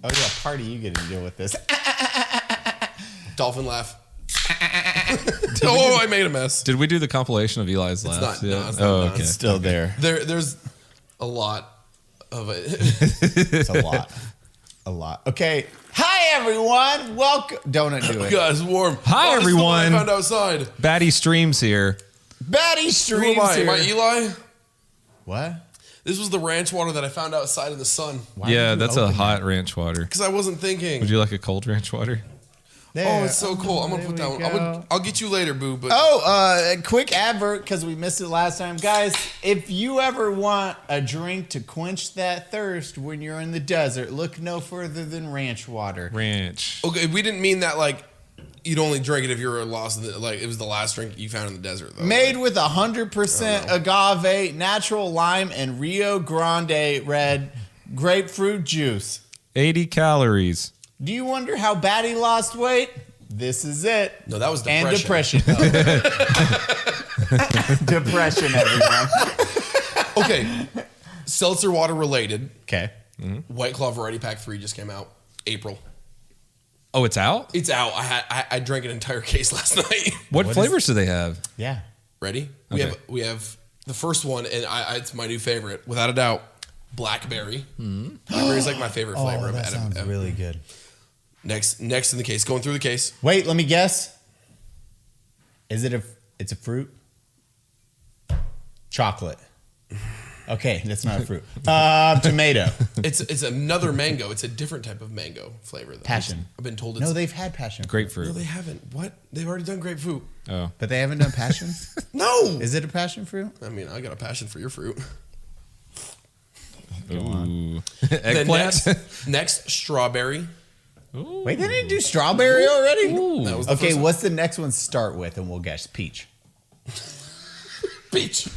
Oh yeah, party, you get to deal with this. Dolphin laugh. Oh, I made a mess. Did we do the compilation of Eli's laughs? No, it's not. Okay. It's still there. There's a lot of it. It's a lot. A lot. Okay. Hi, everyone. Welcome. Don't do it. God, it's warm. Hi, this is the one everyone. I found outside. Baddie streams here. Baddie streams Who am I? here. Am I Eli? What? This was the ranch water that I found outside in the sun. Why did Yeah, you that's a open hot ranch water. Because I wasn't thinking. Would you like a cold ranch water? There. Oh, it's so cool. I'm going to put that one. I'll get you later, boo. But a quick advert because we missed it last time. Guys, if you ever want a drink to quench that thirst when you're in the desert, look no further than ranch water. Ranch. Okay, we didn't mean that like you'd only drink it if you were lost in the, like it was the last drink you found in the desert though. Made with 100% agave, natural lime, and Rio Grande red grapefruit juice. 80 calories. Do you wonder how Baddie lost weight? This is it. No, that was depression. And depression. Depression, everyone. Okay. Seltzer water related. Okay. White Claw Variety Pack 3 just came out. April. Oh, it's out? It's out. I drank an entire case last night. What flavors do they have? Yeah. Ready? Okay. We have the first one, and it's my new favorite, without a doubt. Blackberry. Blackberry is like my favorite flavor. that sounds really good. Next in the case. Going through the case. Wait, let me guess. Is it it's a fruit? Chocolate. Okay, that's not a fruit. Tomato. It's another mango. It's a different type of mango flavor. Passion. I've been told it's... No, they've had passion. Grapefruit. No, they haven't. What? They've already done grapefruit. Oh. But they haven't done passion? No! Is it a passion fruit? I mean, I got a passion for your fruit. Ooh. Then Eggplant? next, strawberry. Ooh. Wait, they didn't do strawberry already? Ooh. That was the Okay, first what's the next one start with? And we'll guess peach. peach.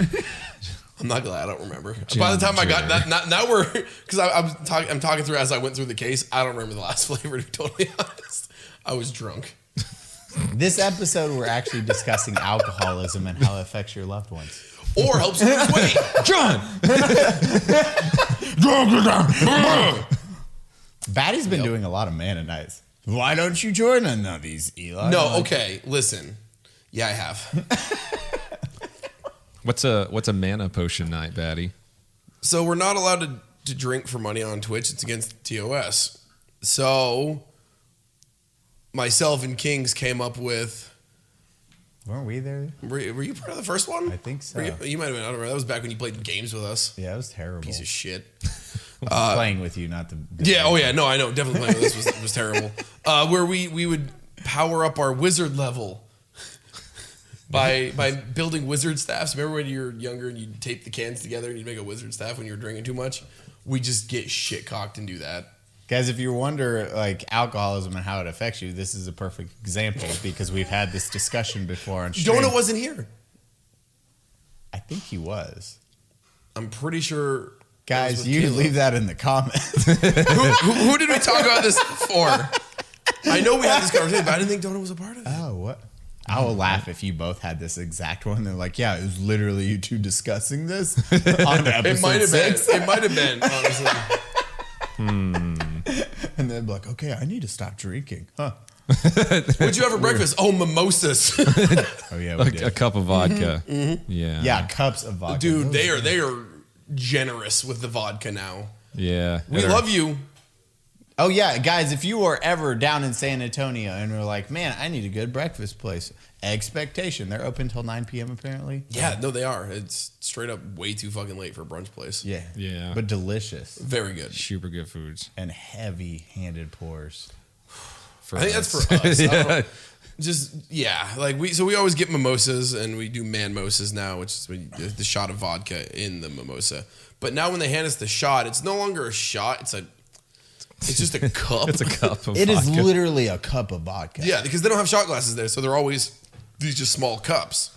I'm not glad. I don't remember. By the time I got Ginger. that, now we're because I'm talking through as I went through the case. I don't remember the last flavor to be totally honest. I was drunk. This episode, we're actually discussing alcoholism and how it affects your loved ones. Or helps you lose weight. John! Baddie's been doing a lot of mana nights. Why don't you join in on these, Eli? No, okay. Listen. Yeah, I have. What's a mana potion night, Baddie? So we're not allowed to drink for money on Twitch. It's against TOS. So myself and Kings came up with... Weren't we there? Were you part of the first one? I think so. You might have been. I don't remember. That was back when you played games with us. Yeah, it was terrible. Piece of shit. Playing with you, not the... Yeah, oh yeah. No, I know. Definitely playing with this was terrible. Where we would power up our wizard level by building wizard staffs. Remember when you were younger and you'd tape the cans together and you'd make a wizard staff when you were drinking too much? We just get shit cocked and do that. Guys, if you wonder like alcoholism and how it affects you, this is a perfect example because we've had this discussion before on stream. Donut wasn't here. I think he was. I'm pretty sure. Guys, you leave that in the comments. Who did we talk about this for? I know we had this conversation, but I didn't think Donut was a part of it. Oh, what? I will laugh if you both had this exact one. They're like, yeah, it was literally you two discussing this on episode It might have 6. been. It might have been, honestly. And they'd be like, okay, I need to stop drinking. Huh. What'd you have for breakfast? Oh, mimosas. Oh, yeah, we did. A cup of vodka. Yeah. Yeah, cups of vodka. Dude, they are generous with the vodka now. Yeah. We love you. Oh, yeah, guys, if you were ever down in San Antonio and were like, man, I need a good breakfast place, Expectation. They're open till 9 p.m. apparently. Yeah, no, they are. It's straight up way too fucking late for a brunch place. Yeah. Yeah. But delicious. Very good. Super good foods. And heavy-handed pours. For I think us. that's for us. Yeah. Like we always get mimosas and we do man-mosas now, which is the shot of vodka in the mimosa. But now when they hand us the shot, it's no longer a shot. It's just a cup. It's a cup of It vodka. is literally a cup of vodka. Yeah, because they don't have shot glasses there, so they're always these just small cups.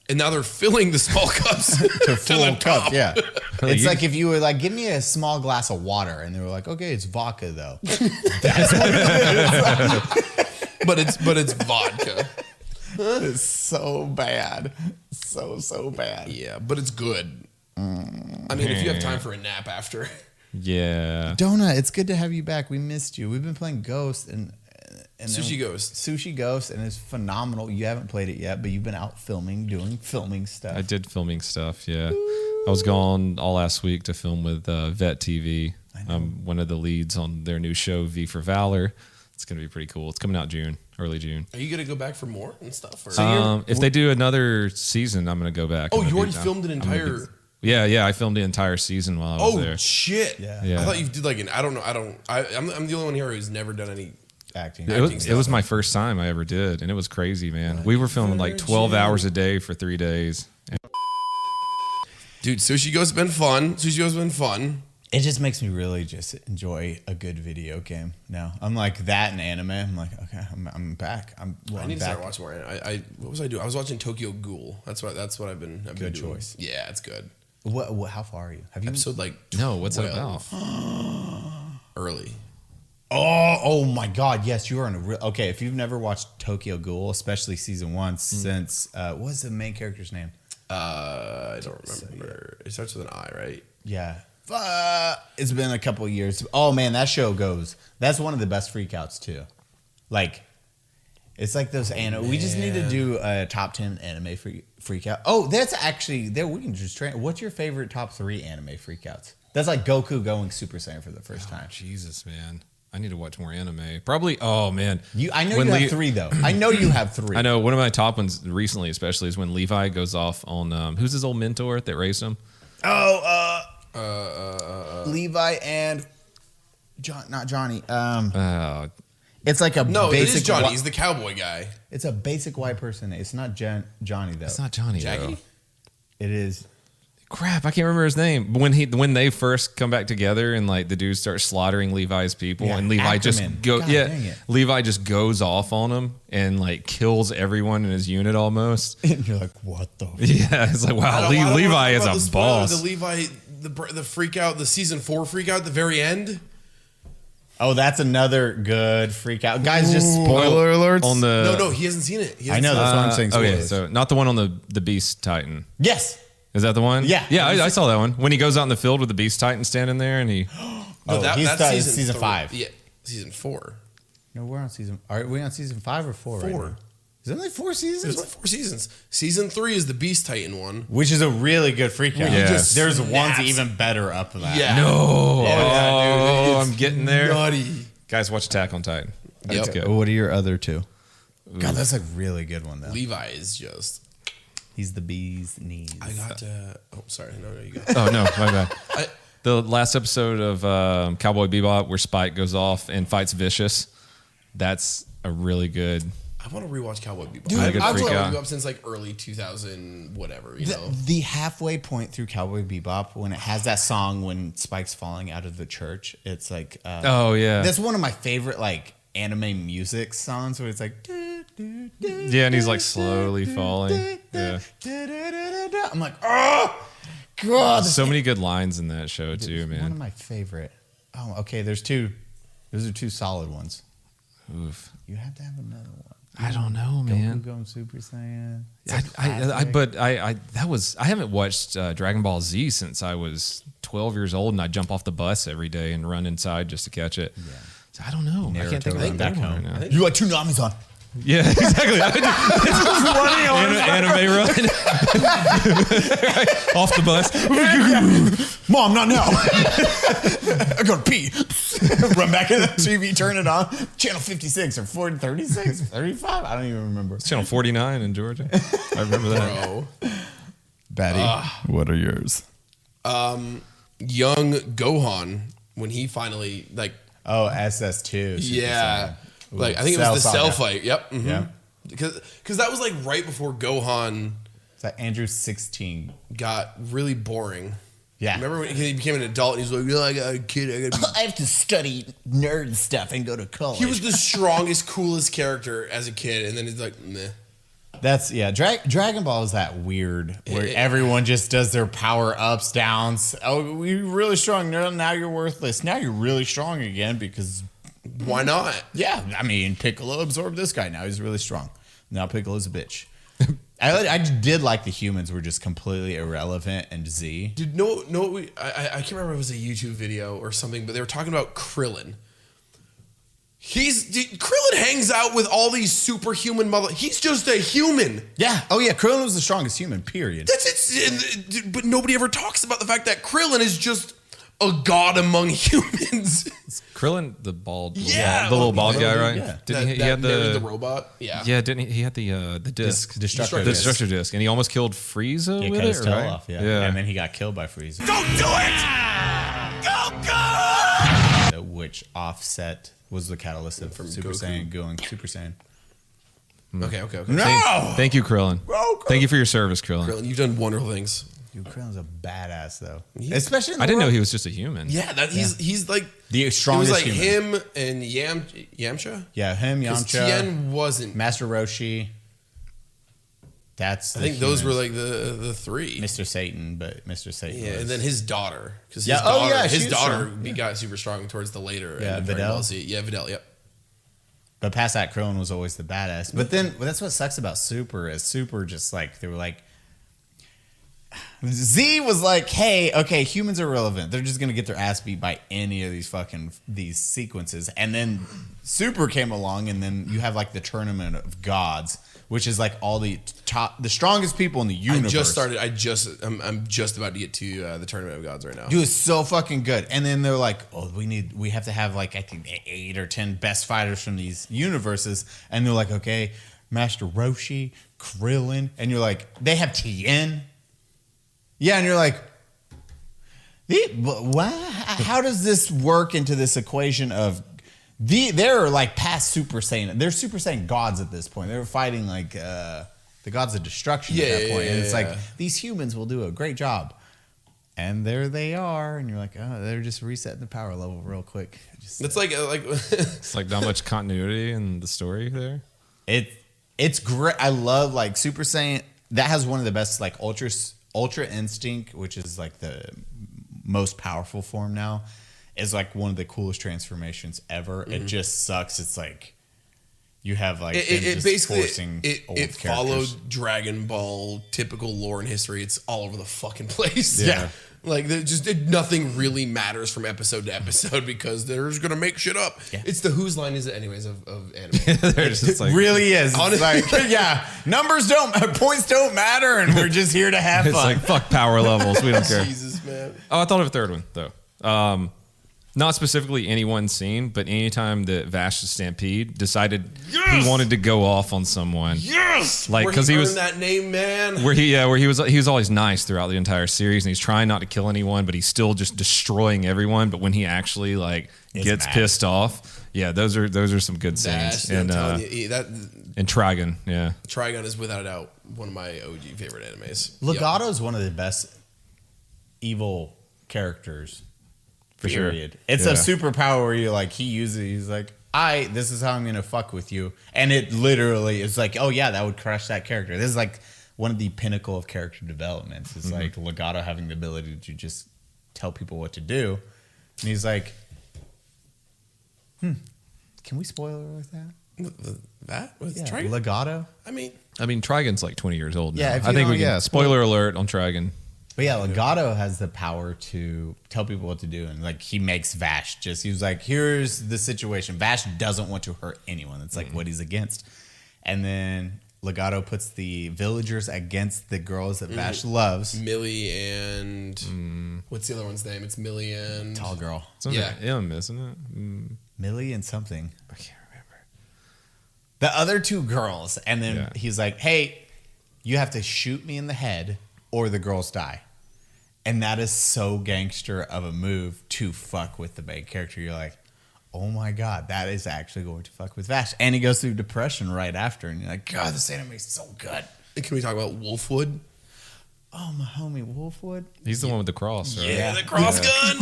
And now they're filling the small cups To full the cup, top. yeah. It's like if you were like, give me a small glass of water, and they were like, okay, it's vodka though. That's what it is. but it's vodka. It's so bad. So bad. Yeah, but it's good. I mean, if you have time for a nap after. Yeah. Donut, it's good to have you back. We missed you. We've been playing Ghost and Sushi Ghost. Sushi Ghost, and it's phenomenal. You haven't played it yet, but you've been out doing filming stuff. I did filming stuff, yeah. I was gone all last week to film with Vet TV. I'm one of the leads on their new show, V for Valor. It's going to be pretty cool. It's coming out early June. Are you going to go back for more and stuff? Or? If they do another season, I'm going to go back. Oh, you already filmed an entire... Yeah, I filmed the entire season while I was there. Oh, shit. Yeah. I thought you did like an... I'm the only one here who's never done any... Acting. It was my first time I ever did, and it was crazy, man. We were filming like 12 hours a day for 3 days. Dude, Sushi Ghost has been fun. It just makes me really just enjoy a good video game now. I'm like that in anime. I'm like, okay, I'm back. I need to start watching more. What was I doing? I was watching Tokyo Ghoul. That's what I've been doing. Choice. Yeah, it's good. What? How far are you? Have you episode like 12. No, what's it about? Early. Oh my God! Yes, you are in a real. Okay, if you've never watched Tokyo Ghoul, especially season 1, since what's the main character's name? I don't remember. It starts with an I, right? Yeah. It's been a couple of years. Oh man, that show goes. That's one of the best freakouts too. Like, it's like those anime. We just need to do a top 10 anime freakout. Oh, that's actually there. We can just train. What's your favorite top 3 anime freakouts? That's like Goku going Super Saiyan for the first time. Jesus, man. I need to watch more anime. Probably. Oh man, I know you have 3 though. I know you have 3. I know one of my top ones recently, especially, is when Levi goes off on who's his old mentor that raised him. Levi and not Johnny. Oh, It's like a no. basic. It is Johnny. He's the cowboy guy. It's a basic white person. It's not Johnny though. it's not Johnny. Jackie. Though. It is. Crap, I can't remember his name. But when they first come back together and like the dudes start slaughtering Levi's people, and Levi Ackerman. just dang it. Levi just goes off on him and like kills everyone in his unit almost. And you're like, what the? Yeah, it's like wow, Levi is a boss. The Levi, the freak out, the season 4 freak out at the very end. Oh, that's another good freak out. Guys, just spoiler alerts. On the No, he hasn't seen it. I know, that's what I'm saying. Okay, Spoilers. so not the one on the Beast Titan. Yes. Is that the one? Yeah. Yeah, I saw that one. When he goes out in the field with the Beast Titan standing there and he... No, that's season 5. Yeah, season 4. No, we're on season... Are we on season 5 or 4 right now? Is there only 4 seasons? There's only 4 seasons. Season 3 is the Beast Titan one. Which is a really good freak out. Yeah. There's ones even better up than that. Yeah. No. Yeah, dude, I'm getting there. Nutty. Guys, watch Attack on Titan. That's good. What are your other 2? God, that's a really good one, though. Levi is just... He's the bee's knees. I got oh, sorry. No, you go. Oh, no, my bad. The last episode of Cowboy Bebop where Spike goes off and fights Vicious, that's a really good... I want to rewatch Cowboy Bebop. Dude, I've freak watched Cowboy out. Bebop since like early 2000, whatever, you know. The halfway point through Cowboy Bebop, when it has that song when Spike's falling out of the church, it's like... oh, yeah. That's one of my favorite, like, anime music songs where it's like... Yeah, and he's like slowly falling. Yeah. I'm like, oh, God. So many good lines in that show, too, One of man. my favorite. Oh, okay, there's 2. Those are 2 solid ones. Oof. You have to have another one. I don't know, man. Goku going Super Saiyan. I haven't watched Dragon Ball Z since I was 12 years old, and I jump off the bus every day and run inside just to catch it. Yeah. So I don't know. I can't think of Naruto it back back home. right now. You got 2 Namis on. Yeah, exactly. It's just running on anime run off the bus. Mom, not now. I gotta pee. Run back in the TV, turn it on. Channel 56 or 36, 35. I don't even remember. It's channel 49 in Georgia. I remember that. Bro. Baddie, what are yours? Young Gohan, when he finally, like... Oh, SS2. Yeah. Like, I think it was the Cell fight. Yep. Mm-hmm. Yeah. Because that was like right before Gohan It's like Andrew 16. got really boring. Yeah. Remember when he became an adult and he was like, I got a kid. I gotta be... I have to study nerd stuff and go to college. He was the strongest, coolest character as a kid. And then he's like, meh. That's, yeah. Dragon Ball is that weird where everyone just does their power ups, downs. Oh, we're really strong. Now you're worthless. Now you're really strong again because... Why not? Yeah, I mean, Piccolo absorbed this guy. Now he's really strong. Now Piccolo's a bitch. I did like the humans were just completely irrelevant and Z. Dude, I can't remember if it was a YouTube video or something, but they were talking about Krillin. Krillin hangs out with all these superhuman he's just a human. Yeah. Oh yeah, Krillin was the strongest human, period. That's it. But nobody ever talks about the fact that Krillin is just a god among humans. Krillin, the bald, Yeah, the little bald guy, right? Yeah. Didn't he had the robot? Yeah. Yeah, didn't he had the disc, Destructor the disc. destructor disc, and he almost killed Frieza Yeah, with cut his it, tail right? off. Yeah. And then he got killed by Frieza. Don't do it! Go! Which offset was the catalyst of Super Goku. Saiyan going Super Saiyan. Okay. No! Thank you, Krillin. Bro, Thank you for your service, Krillin. Krillin, you've done wonderful things. Dude, Krillin's a badass though. Yeah. Especially in the I didn't know world. he was just a human. Yeah, he's like The strongest It was like human. him and Yamcha. Yeah, him, Because Yamcha, Tien wasn't. Master Roshi. That's I think those were like the three. Mr. Satan, but Mr. Satan. Yeah, was, and then his daughter, because Yeah, oh, yeah, she his was daughter strong. got super strong towards the later Yeah, end of Dragon Videl. Ball Z. Yeah, Videl. Yep. But past that, Krillin was always the badass. But then that's what sucks about Super is Super just like they were like Z was like, hey, okay, humans are relevant. They're just gonna get their ass beat by any of these sequences. And then Super came along, and then you have like the tournament of gods, which is like all the strongest people in the universe. I'm just about to get to the Tournament of Gods right now. Dude, it's so fucking good. And then they're like, oh, we have to have like, I think 8 or 10 best fighters from these universes. And they're like, okay, Master Roshi, Krillin. And you're like, they have Tien. Yeah, and you're like, how does this work into this equation of they're like past Super Saiyan. They're Super Saiyan gods at this point. They were fighting like the gods of destruction at that point. And it's like, these humans will do a great job. And there they are. And you're like, oh, they're just resetting the power level real quick. It's like It's like not much continuity in the story there. It's great. I love like Super Saiyan. That has one of the best like Ultra Instinct, which is like the most powerful form now, is like one of the coolest transformations ever. It just sucks. It's like you have like it basically forcing old it characters. followed Dragon Ball typical lore and history. It's all over the fucking place. Yeah. Like nothing really matters from episode to episode because they're just gonna make shit up. Yeah. It's the whose line is it anyways of anime. They're just like, It really is. It's Honestly. like, yeah, points don't matter, and we're just here to have it's fun. like fuck power levels. We don't care. Jesus, man. Oh, I thought of a third one though. Not specifically any one scene, but anytime that Vash the Stampede decided he wanted to go off on someone, Yes, like because he was that name, man. where he was always nice throughout the entire series, and he's trying not to kill anyone, but he's still just destroying everyone. But when he actually like gets mad. pissed off, yeah, those are some good scenes. Vash, I'm telling you, And Trigun, yeah, Trigun is without a doubt one of my OG favorite animes. Legato is one of the best evil characters. for sure. Period. It's a superpower where you like he's like, this is how I'm gonna fuck with you. And it literally is like, oh yeah, that would crush that character. This is like one of the pinnacle of character developments. It's like Legato having the ability to just tell people what to do. And he's like, can we spoiler with that? That with Yeah, Trigun. Legato. I mean, Trigun's like 20 years old now. Yeah, if you I think don't- we can. yeah, Spoiler alert on Trigun. But yeah, Legato has the power to tell people what to do. And like he makes Vash he was like, here's the situation. Vash doesn't want to hurt anyone. That's like what he's against. And then Legato puts the villagers against the girls that Vash loves. Millie and what's the other one's name? It's Millie and Tall girl. Something Yeah. M, isn't it? Millie and something. I can't remember. The other two girls. And then Yeah. he's like, hey, you have to shoot me in the head or the girls die. And that is so gangster of a move to fuck with the main character. You're like, oh my God, that is actually going to fuck with Vash. And he goes through depression right after. And you're like, God, this anime is so good. Can we talk about Wolfwood? Oh, my homie Wolfwood. He's the one with the cross, right? Yeah, the cross gun.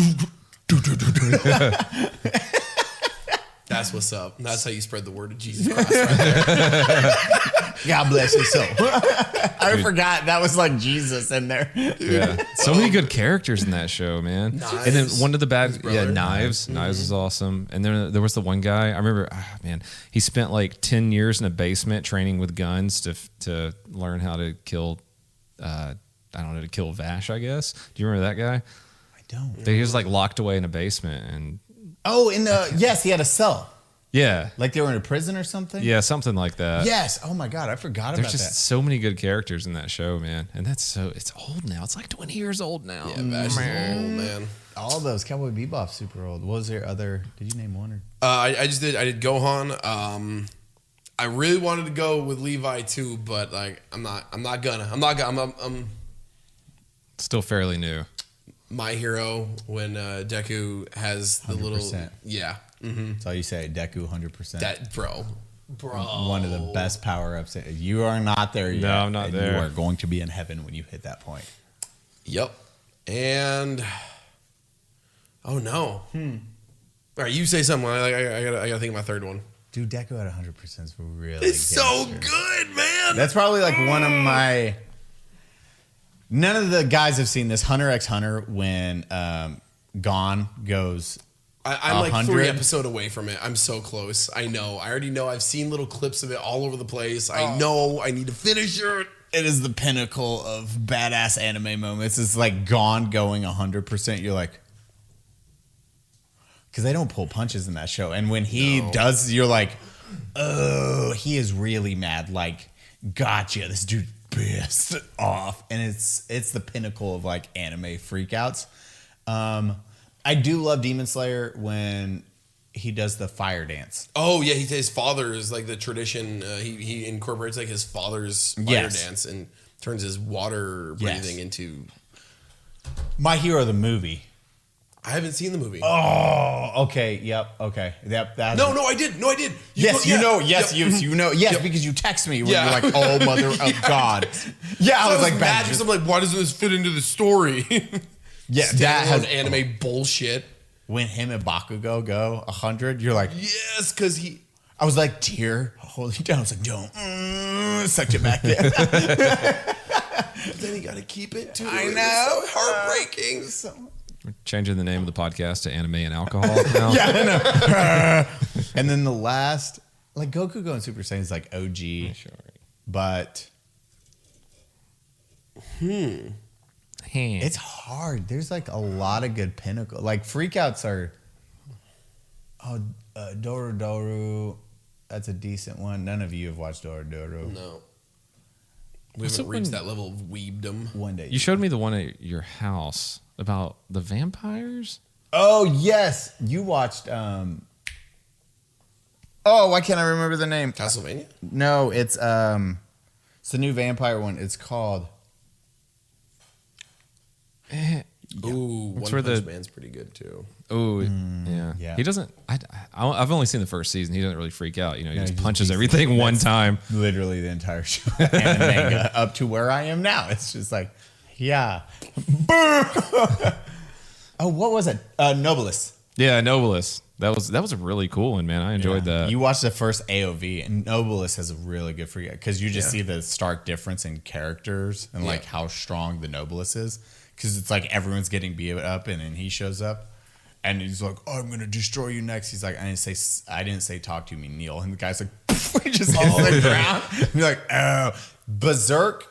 That's what's up. That's how you spread the word of Jesus Christ right there. God bless his soul. I forgot that was like Jesus in there. Yeah, so many good characters in that show, man. Knives. And then one of the bad, brother. Knives. Knives is awesome. And then there was the one guy. I remember, man, he spent like 10 years in a basement training with guns to learn how to kill. I don't know, to kill Vash, I guess. Do you remember that guy? I don't. He was like locked away in a basement, and yes, he had a cell. yeah, Like they were in a prison or something? yeah, something like that. Yes. Oh my God, I forgot There's about just that. so many good characters in that show, man. And it's old now. It's like 20 years old now. Yeah, Vash is old, man. All those Cowboy Bebop super old. What was there other? Did you name one or? I did Gohan. I really wanted to go with Levi too, but like I'm Still fairly new. My Hero when Deku has the 100%. little That's all you say. Deku 100%. that bro. One of the best power ups. You are not there yet. No, I'm not and there. You are going to be in heaven when you hit that point. Yep. And oh no. All right, you say something. I gotta think of my third one. Dude, Deku at 100% is really It's so gangster. good, man. That's probably like one of my. None of the guys have seen this. Hunter x Hunter when Gon goes. I'm like 100. 3 episodes away from it. I'm so close. I know. I already know. I've seen little clips of it all over the place. I know. I need to finish it. It is the pinnacle of badass anime moments. It's like Gon going 100%. You're like. Because they don't pull punches in that show. And when he does, you're like, oh, he is really mad. Like, gotcha. This dude pissed off. And it's the pinnacle of like anime freakouts. I do love Demon Slayer when he does the fire dance. Oh yeah, his father is like the tradition. He incorporates like his father's fire dance and turns his water breathing into. My Hero the movie. I haven't seen the movie. Oh, okay. Yep. Okay. Yep. That's No, I did. Yes, you know. Yes, you know. Yes, because you text me when you're like, "Oh, mother of God." Yeah, I was like, mad because I'm like, why doesn't this fit into the story? yeah, that has anime bullshit. When him and Bakugo go 100, you're like, Yes, because he. I was like, tear, hold you down. I was like, don't sucked it back there. But then you got to keep it too. I It was know. so heartbreaking. We're changing the name of the podcast to Anime and Alcohol now. Yeah, I know. And then the last, like Goku going Super Saiyan is like OG, Sure. but it's hard. There's like a lot of good pinnacle. Like freakouts are. Doru Doru, that's a decent one. None of you have watched Doru Doru. No. We What's haven't it reached when- that level of weebdom. One day. You showed me the one at your house about the vampires. Oh yes, you watched. Oh, why can't I remember the name? Castlevania? No, it's the new vampire one. It's called. Ooh, What's One where Punch the- Man's pretty good too. Oh, yeah. yeah. He doesn't. I've only seen the first season. He doesn't really freak out. You know, he No, just he just punches beats everything one time. Literally the entire show and manga up to where I am now. It's just like, yeah. Oh, what was it? Nobilis. Yeah, Nobilis. That was a really cool one, man. I enjoyed that. You watched the first AOV, and Nobilis has a really good freakout because you just see the stark difference in characters and like how strong the Nobilis is. Because it's like everyone's getting beat up, and then he shows up, and he's like, "Oh, I'm gonna destroy you next." He's like, "I didn't say talk to me, Neil." And the guy's like, he just hits the ground. You're like, "Oh, Berserk."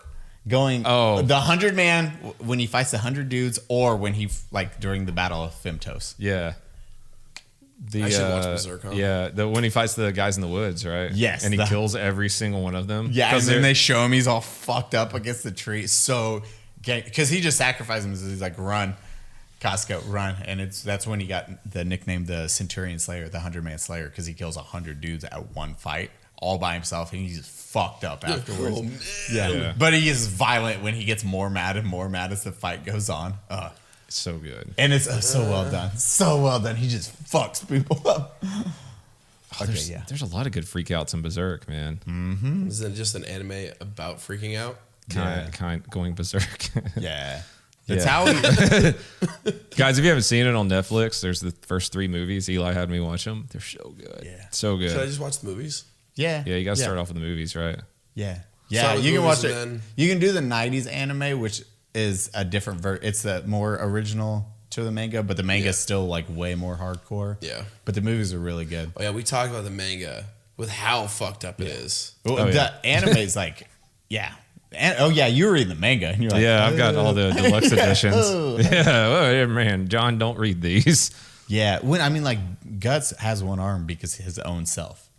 Going, the 100-man when he fights the 100 dudes, or when he like during the Battle of Femtos. Yeah. I should watch Berserk, huh? Yeah, when he fights the guys in the woods, right? Yes, and he kills every single one of them. Yeah, and because then they show him he's all fucked up against the tree. So, because he just sacrificed him. He's like, run, Costco, run. And that's when he got the nickname the Centurion Slayer, the 100-man Slayer, because he kills 100 dudes at one fight all by himself, and he's just fucked up afterwards. Oh, man. Yeah. But he is violent when he gets more mad and more mad as the fight goes on. It's so good. And it's so well done. So well done. He just fucks people up. There's a lot of good freakouts in Berserk, man. Isn't it just an anime about freaking out? Kind going Berserk. Yeah. That's Yeah. how he. Guys, if you haven't seen it on Netflix, there's the first 3 movies. Eli had me watch them. They're so good. Yeah. So good. Should I just watch the movies? Yeah. Yeah, you got to start off with the movies, right? Yeah. Start Yeah. with You can movies watch it. and then- You can do the 90s anime, which is a different It's the more original to the manga, but the manga is still like way more hardcore. Yeah. But the movies are really good. Oh yeah, we talked about the manga with how fucked up it is. Well, Oh, the yeah. anime is like, yeah. Oh yeah, you were reading the manga, and you're like, Yeah, I've got all the deluxe editions. Oh. Yeah, oh, yeah, man, John, don't read these. yeah. When I mean, like, Guts has one arm because his own self.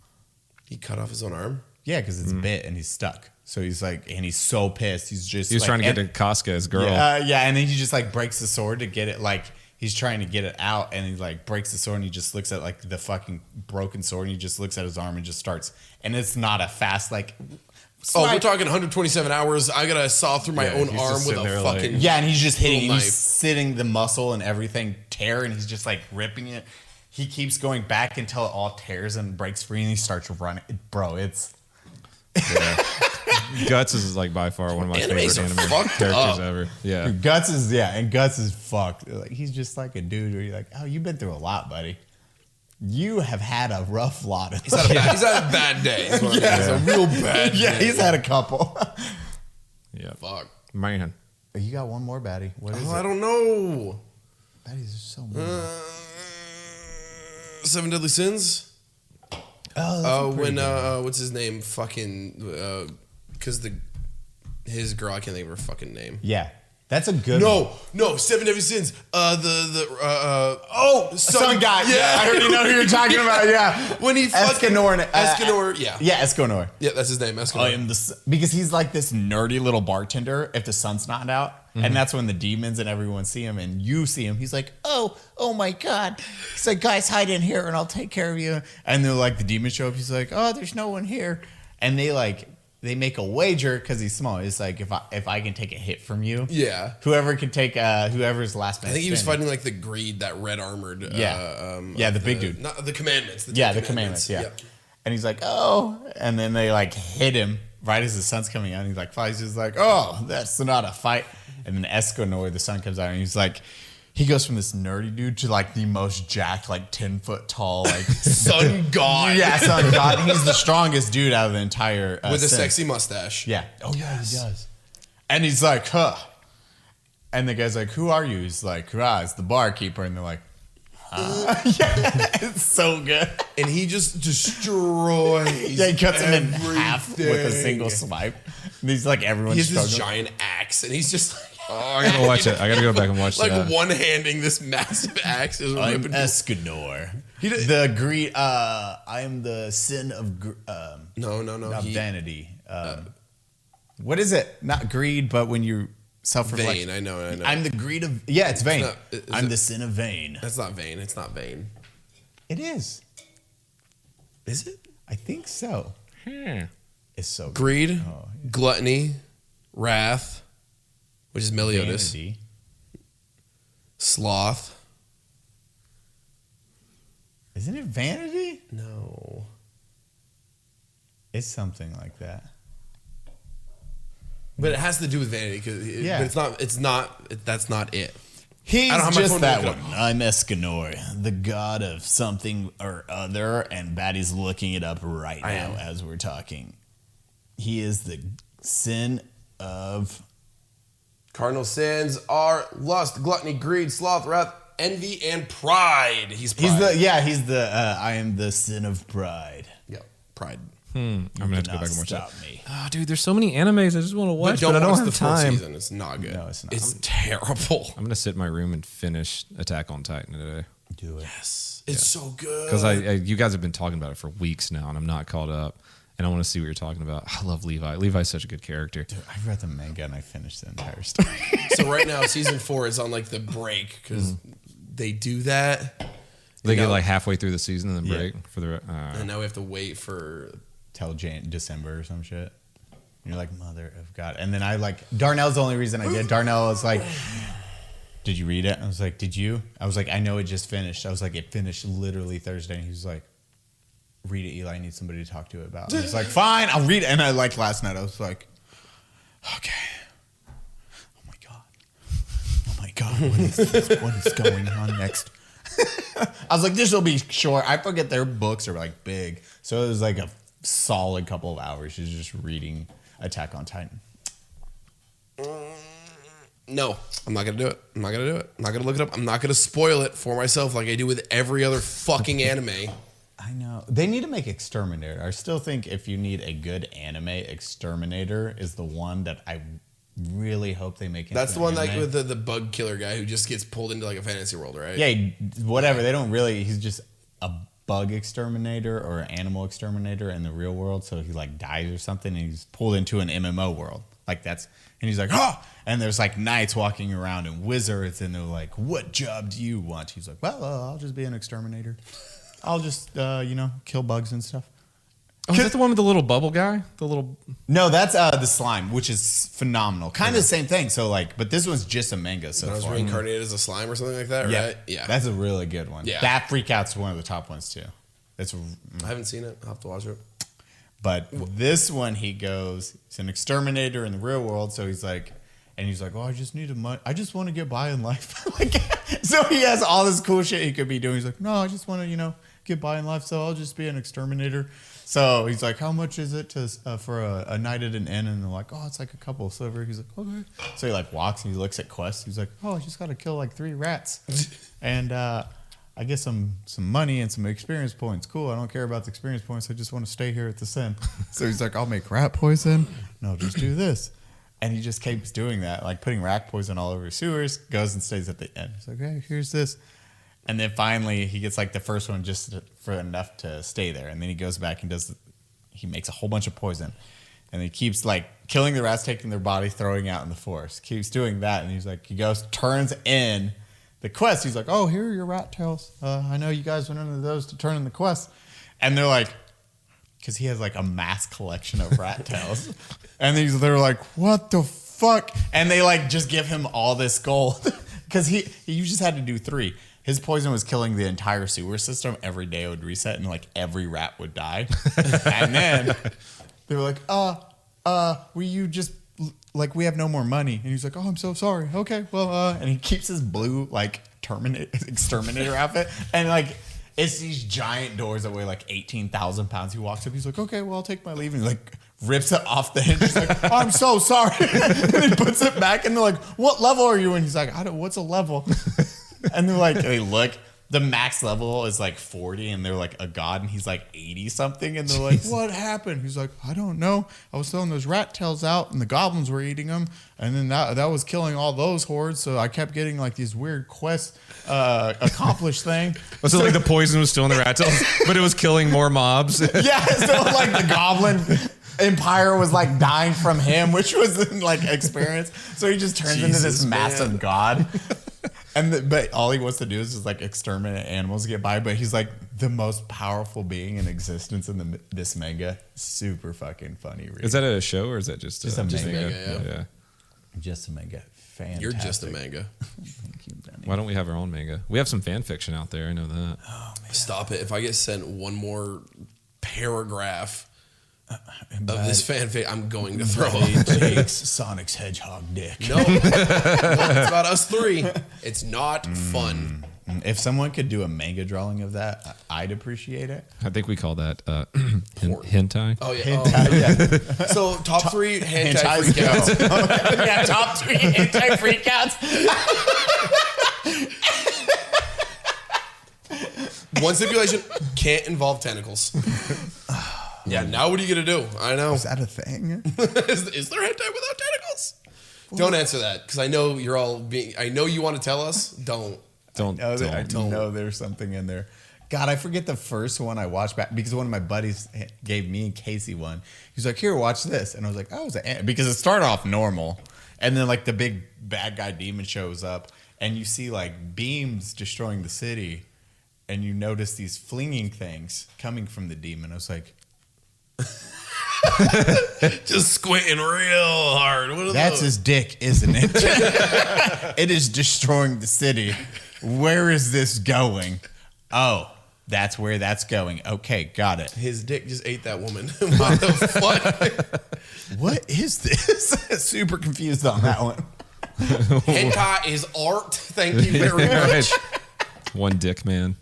He cut off his own arm. Yeah, because it's bit and he's stuck. So he's like, and he's so pissed. He's just He was like, trying to get to Casca's girl. Yeah, and then he just like breaks the sword to get it. Like he's trying to get it out, and he like breaks the sword, and he just looks at like the fucking broken sword, and he just looks at his arm and just starts. And it's not a fast like. Oh, we're swipe. talking 127 hours. I gotta saw through my Yeah, own he's arm just with sitting a there like- fucking Yeah, and he's just hitting. little He's knife. sitting the muscle and everything tear, and he's just like ripping it. He keeps going back until it all tears and breaks free, and he starts running. Bro, it's. Yeah. Guts is like by far one of my Animes favorite are anime fucked characters up. ever. Yeah. Guts is and Guts is fucked. Like he's just like a dude where you're like, oh, you've been through a lot, buddy. You have had a rough lot of. He's had a bad day. Is what it is. A real bad Yeah, day. he's had a couple. Yeah. Fuck. Man. You got one more, Baddie. What is Oh, I it? don't know. Baddies are so many. 7 Deadly Sins. Oh, When what's his name? Fucking because his girl, I can't think of her fucking name. yeah, that's a good. one. No, 7 Deadly Sins. Sun guy. Yeah. I already know who you're talking about. Yeah, When he fucking Escanor. yeah. Yeah, Escanor. Yeah, that's his name. Escanor. Because he's like this nerdy little bartender if the sun's not out. And that's when the demons and everyone see him and you see him. He's like, oh my God. He's like, guys, hide in here and I'll take care of you. And they're like, the demons show up. He's like, oh, there's no one here. And they make a wager because he's small. It's like, if I can take a hit from you, Yeah. whoever can take, whoever's last man. I think he was standing. fighting like the Greed, that red armored. The big dude. Not the Commandments. The Ten commandments. Yeah. And he's like, oh, and then they like hit him right as the sun's coming out. And he's like, he's just like, oh, that's not a fight. And then Escanor, the sun comes out, and he's like, he goes from this nerdy dude to like the most jacked, like 10-foot tall, like Sun God. Yeah, sun god. He's the strongest dude out of the entire With a set. sexy mustache. Yeah. Oh yeah, he does. And he's like, huh. And the guy's like, who are you? He's like, it's the barkeeper. And they're like, yeah, it's so good. And he just destroys. Yeah, he cuts him in half with a everything. single swipe. And he's like, everyone's He has this struggling. giant axe, and he's just Oh, I gotta watch it. I gotta go back and watch like that. one-handing this massive axe. Is I'm ripping- Escanor. He did- The greed. I am the sin of No. not vanity. What is it? Not greed, but when you self-reflect. Vain. I know. I'm the greed of. Yeah, it's vain. Is I'm it- the sin of vain. That's not vain. It's not vain. It is. Is it? I think so. It's so good. Greed, Oh, gluttony, wrath, which is Meliodas, Vanity. sloth. Isn't it vanity? No. It's something like that. But it has to do with vanity because Yeah. but it's not. That's not it. He's I don't have my just phone to that look it one. I'm Escanor, the god of something or other, and Baddie's looking it up right I now am. as we're talking. He is the sin of. Cardinal sins are lust, gluttony, greed, sloth, wrath, envy, and pride. He's pride. He's the. I am the sin of pride. Yeah, pride. I'm gonna have to go Cannot back and watch stop that. me. Oh, dude, there's so many animes I just want to watch, but I don't watch have the full time. season. It's not good. No, it's not. It's terrible. I'm gonna sit in my room and finish Attack on Titan today Do it. Yes, it's so good. because you guys have been talking about it for weeks now, and I'm not caught up. And I want to see what you're talking about. I love Levi. Levi's such a good character. Dude, I read the manga and I finished the entire story. So right now, season 4 is on like the break because they do that. They You get know- like halfway through the season and then Yeah. break for the. And now we have to wait for. Till December or some shit. And you're like, mother of God. And then I like, Darnell's the only reason I did. Darnell was like, did you read it? I was like, did you? I was like, I know it just finished. I was like, it finished literally Thursday. And he was like, read it, Eli. I need somebody to talk to it about. I was like, fine, I'll read it. And I like last night, I was like, okay. Oh my God. God, what is this? What is going on next? I was like, this will be short. I forget their books are like big. So it was like a solid couple of hours just reading Attack on Titan. No, I'm not going to do it. I'm not going to do it. I'm not going to look it up. I'm not going to spoil it for myself like I do with every other fucking anime. I know. They need to make Exterminator. I still think if you need a good anime, Exterminator is the one that I really hope they make. That's the one like with the bug killer guy who just gets pulled into like a fantasy world, right? Yeah, whatever. They don't really. He's just a bug exterminator or an animal exterminator in the real world. So he like dies or something, and he's pulled into an MMO world. Like that's, and he's like, oh, and there's like knights walking around and wizards, and they're like, what job do you want? He's like, well, I'll just be an exterminator. I'll just kill bugs and stuff. Oh, is that the one with the little bubble guy? No, that's the slime, which is phenomenal. Kind of the same thing. So like, but this one's just a manga so I was far. reincarnated as a slime or something like that, right? Yeah. That's a really good one. Yeah. That freakout's one of the top ones too. I haven't seen it. I'll have to watch it. But this one, he's an exterminator in the real world. So he's like, oh, I just need money. I just want to get by in life. So he has all this cool shit he could be doing. He's like, no, I just want to, get by in life. So I'll just be an exterminator. So he's like, how much is it for a night at an inn? And they're like, oh, it's like a couple of silver. He's like, okay. So he like walks and he looks at quests. He's like, oh, I just got to kill like 3 rats. And I get some money and some experience points. Cool. I don't care about the experience points. I just want to stay here at the inn. So he's like, I'll make rat poison. And I'll just do this. And he just keeps doing that, like putting rat poison all over his sewers, goes and stays at the end. He's like, hey, here's this. And then finally he gets like the first one just for enough to stay there. And then he goes back and he makes a whole bunch of poison. And he keeps like killing the rats, taking their body, throwing out in the forest. Keeps doing that. And he's like, he goes, turns in the quest. He's like, oh, here are your rat tails. I know you guys went into those to turn in the quest. And they're like, because he has like a mass collection of rat tails. And they're like, what the fuck? And they like just give him all this gold. Because he just had to do 3. His poison was killing the entire sewer system. Every day it would reset and like every rat would die. And then they were like, we have no more money. And he's like, oh, I'm so sorry. Okay, well, and he keeps his blue like exterminator outfit. And like, it's these giant doors that weigh like 18,000 pounds. He walks up, he's like, okay, well, I'll take my leave. And he like rips it off the hinge. He's like, oh, I'm so sorry. And he puts it back and they're like, what level are you in? He's like, what's a level? And they're like, they look, the max level is like 40 and they're like a god and he's like 80 something. And they're like, what happened? He's like, I don't know. I was throwing those rat tails out and the goblins were eating them. And then that was killing all those hordes. So I kept getting like these weird quests accomplished thing. Was it like the poison was still in the rat tails, but it was killing more mobs? Yeah, so like the goblin empire was like dying from him, which was like experience. So he just turns into this massive god. But all he wants to do is just like exterminate animals to get by. But he's like the most powerful being in existence in this manga. Super fucking funny. Read. Is that a show or is that just a manga? Yeah. Just a manga. Fantastic. You're just a manga. Thank you, Benny. Why don't we have our own manga? We have some fan fiction out there. I know that. Oh, man. Stop it. If I get sent one more paragraph of this fanfic, I'm going to throw up. Jake's Sonic's hedgehog dick. No. It's about us 3. It's not fun. If someone could do a manga drawing of that, I'd appreciate it. I think we call that hentai. Oh, yeah. Hentai, yeah. So, top 3 hentai Hentai's freakouts. Yeah, top 3 hentai freakouts. One stipulation, can't involve tentacles. Yeah, now what are you going to do? I know. Is that a thing? is there hentai without tentacles? Don't answer that, because I know you're all being... I know you want to tell us. Don't. Don't. I know there's something in there. God, I forget the first one I watched back because one of my buddies gave me and Casey one. He's like, here, watch this. And I was like, oh, because it started off normal. And then like the big bad guy demon shows up and you see like beams destroying the city. And you notice these flinging things coming from the demon. I was like... Just squinting real hard. What are That's those? his dick, isn't it? It is destroying the city. Where is this going? Oh, that's where that's going. Okay, got it. His dick just ate that woman. What the fuck? What is this? Super confused on that one. Hentai is art. Thank you very much. One dick man.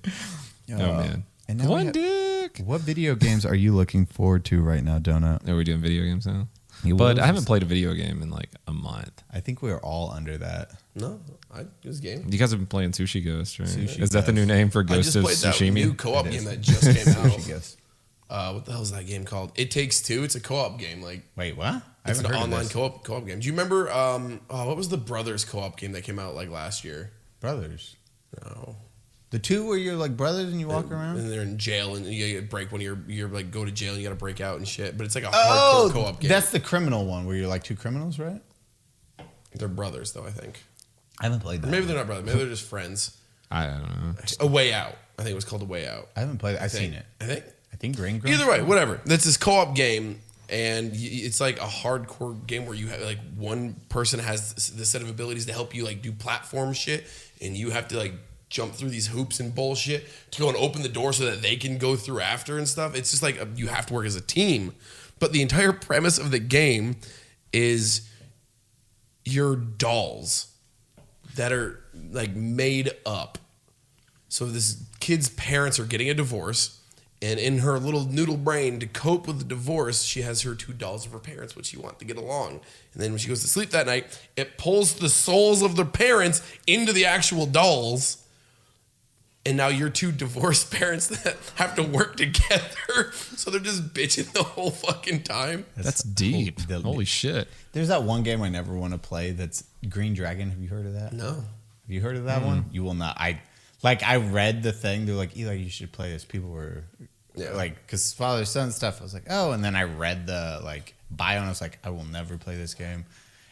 Oh man. And now One dick. What video games are you looking forward to right now, Donut? Are we doing video games now? You But will? I haven't played a video game in like a month. I think we're all under that. No, this game. You guys have been playing Sushi Ghost, right? Sushi Is that the new name for I Ghost just of played that Tsushima? new co-op It game is. that just came Sushi out. Ghost. What the hell is that game called? It Takes Two. It's a co-op game. Like Wait, what? I it's haven't an heard of online this. co-op game. Do you remember? What was the Brothers co-op game that came out like last year? Brothers. No. The two where you're like brothers and you walk around? And they're in jail and you get break when you're like go to jail and you got to break out and shit. But it's like a Oh, hardcore co-op game. that's the criminal one where you're like two criminals, right? They're brothers though, I think. I haven't played that. Or maybe they're not brothers. Maybe they're just friends. I don't know. A Way Out. I think it was called A Way Out. I haven't played it. I've think. seen it. I think. Green. Either way, whatever. That's this co-op game, and it's like a hardcore game where you have like one person has the set of abilities to help you like do platform shit, and you have to like jump through these hoops and bullshit to go and open the door so that they can go through after and stuff. It's just like you have to work as a team. But the entire premise of the game is your dolls that are like made up. So this kid's parents are getting a divorce, and in her little noodle brain, to cope with the divorce, she has her two dolls of her parents, which she wants to get along. And then when she goes to sleep that night, it pulls the souls of the parents into the actual dolls. And now you're two divorced parents that have to work together. So they're just bitching the whole fucking time. That's deep. Holy shit. There's that one game I never want to play that's Green Dragon. Have you heard of that? No. Have you heard of that one? You will not. I read the thing. They're like, Eli, you should play this. People were like, because father son stuff. I was like, oh, and then I read the like bio and I was like, I will never play this game.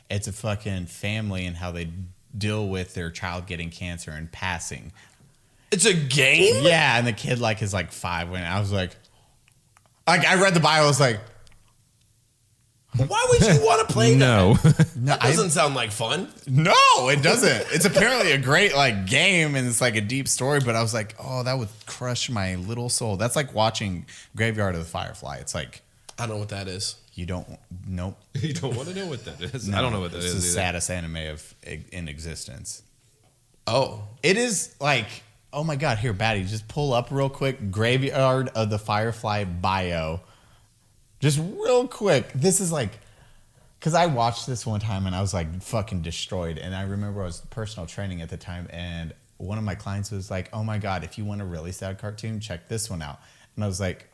It's a fucking family and how they deal with their child getting cancer and passing. It's a game? Yeah, and the kid like is like 5 when I was like I read the bio. I was like, why would you want to play No. that? That doesn't sound like fun. no, it doesn't. It's apparently a great like game and it's like a deep story, but I was like, oh, that would crush my little soul. That's like watching Graveyard of the Firefly. It's like I don't know what that is. you don't nope. You don't want to know what that is. No, I don't know what that it's is the either. saddest anime in existence. Oh. It is like, oh my god, here, Baddie, just pull up real quick Graveyard of the Firefly bio. Just real quick. This is like, because I watched this one time and I was like fucking destroyed. And I remember I was personal training at the time and one of my clients was like, oh my god, if you want a really sad cartoon, check this one out. And I was like,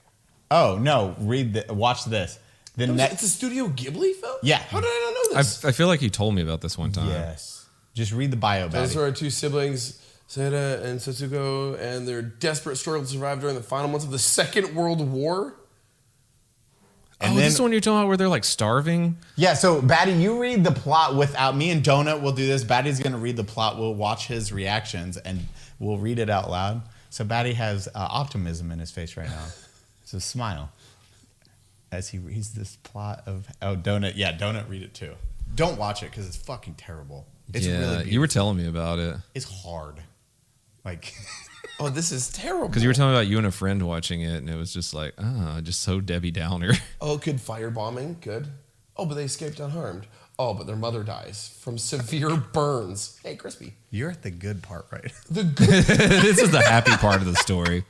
oh no, watch this. It's a Studio Ghibli film? Yeah. How did I not know this? I feel like you told me about this one time. Yes. Just read the bio, Those Baddie. are two siblings, Seda and Setsuko, and their desperate struggle to survive during the final months of the Second World War. And Oh, then, this is the one you're talking about where they're like starving? yeah, so Baddie, you read the plot without me and Donut will do this. Baddie's going to read the plot. We'll watch his reactions and we'll read it out loud. So Baddie has optimism in his face right now. It's a smile as he reads this plot of... Oh, Donut. Yeah, Donut, read it too. Don't watch it because it's fucking terrible. It's yeah, really beautiful. you were telling me about it. It's hard. Like... Oh, this is terrible. Because you were telling me about you and a friend watching it, and it was just like, just so Debbie Downer. Oh, good firebombing. Good. Oh, but they escaped unharmed. Oh, but their mother dies from severe burns. Hey, Crispy. You're at the good part, right? The good. This is the happy part of the story.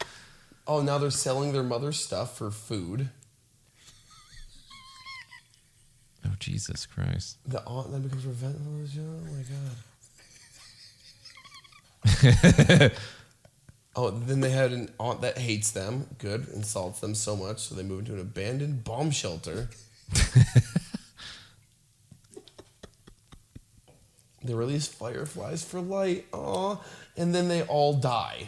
Oh, now they're selling their mother's stuff for food. Oh, Jesus Christ. The aunt then becomes revenge. Oh, my God. Oh, then they had an aunt that hates them. Good. Insults them so much, so they move into an abandoned bomb shelter. They release fireflies for light. Aw. And then they all die.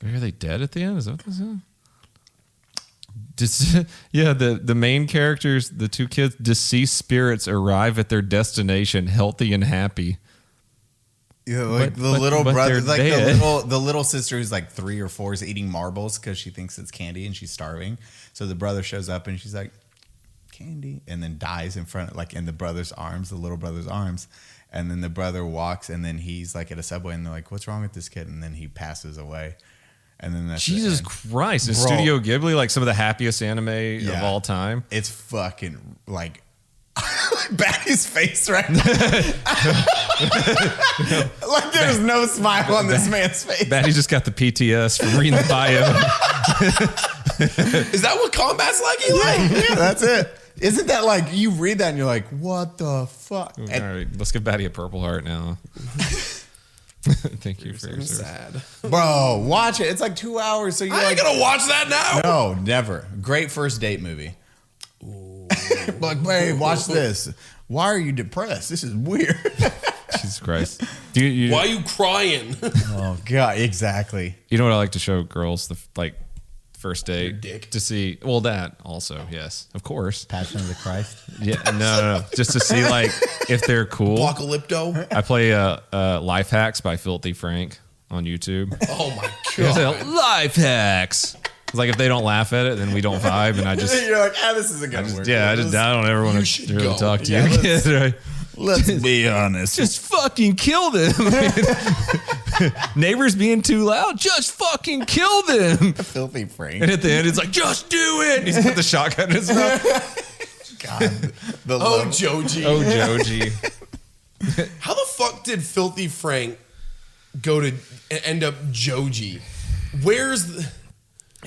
Are they dead at the end? Is that what this is? Yeah, the main characters, the two kids, deceased spirits arrive at their destination healthy and happy. Yeah, like But- the but- little but brother, they're like dead. the little sister who's like 3 or 4 is eating marbles because she thinks it's candy and she's starving. So the brother shows up and she's like, candy, and then dies in front, like in the brother's arms, the little brother's arms. And then the brother walks and then he's like at a Subway and they're like, what's wrong with this kid? And then he passes away. And then that's the Jesus end. Christ. Is Bro. Studio Ghibli like some of the happiest anime of all time? It's fucking like, Baddie's face right now. Like there's no smile on this man's face. Baddie just got the PTS from reading the bio. Is that what combat's like, Eli? Yeah, that's it. Isn't that like you read that and you're like, what the fuck? All right, let's give Baddie a Purple Heart now. Thank you for your service. Sad. Bro, watch it. It's like 2 hours. So you're I ain't like, gonna watch that now. no, never. Great first date movie. Like, babe, watch this. Why are you depressed? This is weird. Jesus Christ. Do you, Why are you crying? Oh God, exactly. you know what I like to show girls? The first date. Your dick. To see, well, that also, yes, of course. Passion of the Christ. Yeah, no. Just to see like if they're cool. Apocalypto. I play Life Hacks by Filthy Frank on YouTube. Oh my It's god. Life Hacks. It's like if they don't laugh at it, then we don't vibe, and I just You're like, this isn't gonna work. I don't ever want You to should really go. talk to Yeah, you. let's- Right? Let's be honest. Just fucking kill them. Neighbors being too loud, just fucking kill them. Filthy Frank. And at the end, it's like, just do it. He's put the shotgun in his mouth. God, the Oh, love. Joji. Oh, Joji. How the fuck did Filthy Frank go to end up Joji? Where's the...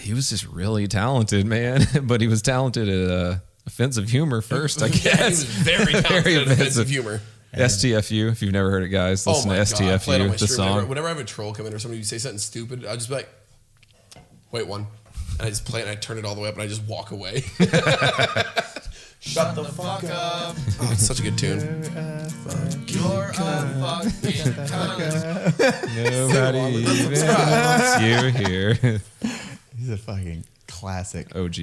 He was just really talented, man. But he was talented at offensive humor first, I guess. Yeah, he was very talented at offensive humor. STFU, if you've never heard it, guys, listen to I play it on STFU, my the stream. song. Whenever I have a troll come in or somebody say something stupid, I'll just be like, wait one. And I just play it and I turn it all the way up and I just walk away. Shut the fuck up. Oh, it's such a good tune. You're a fucking cunt. Nobody even wants you here. He's a fucking classic. OG.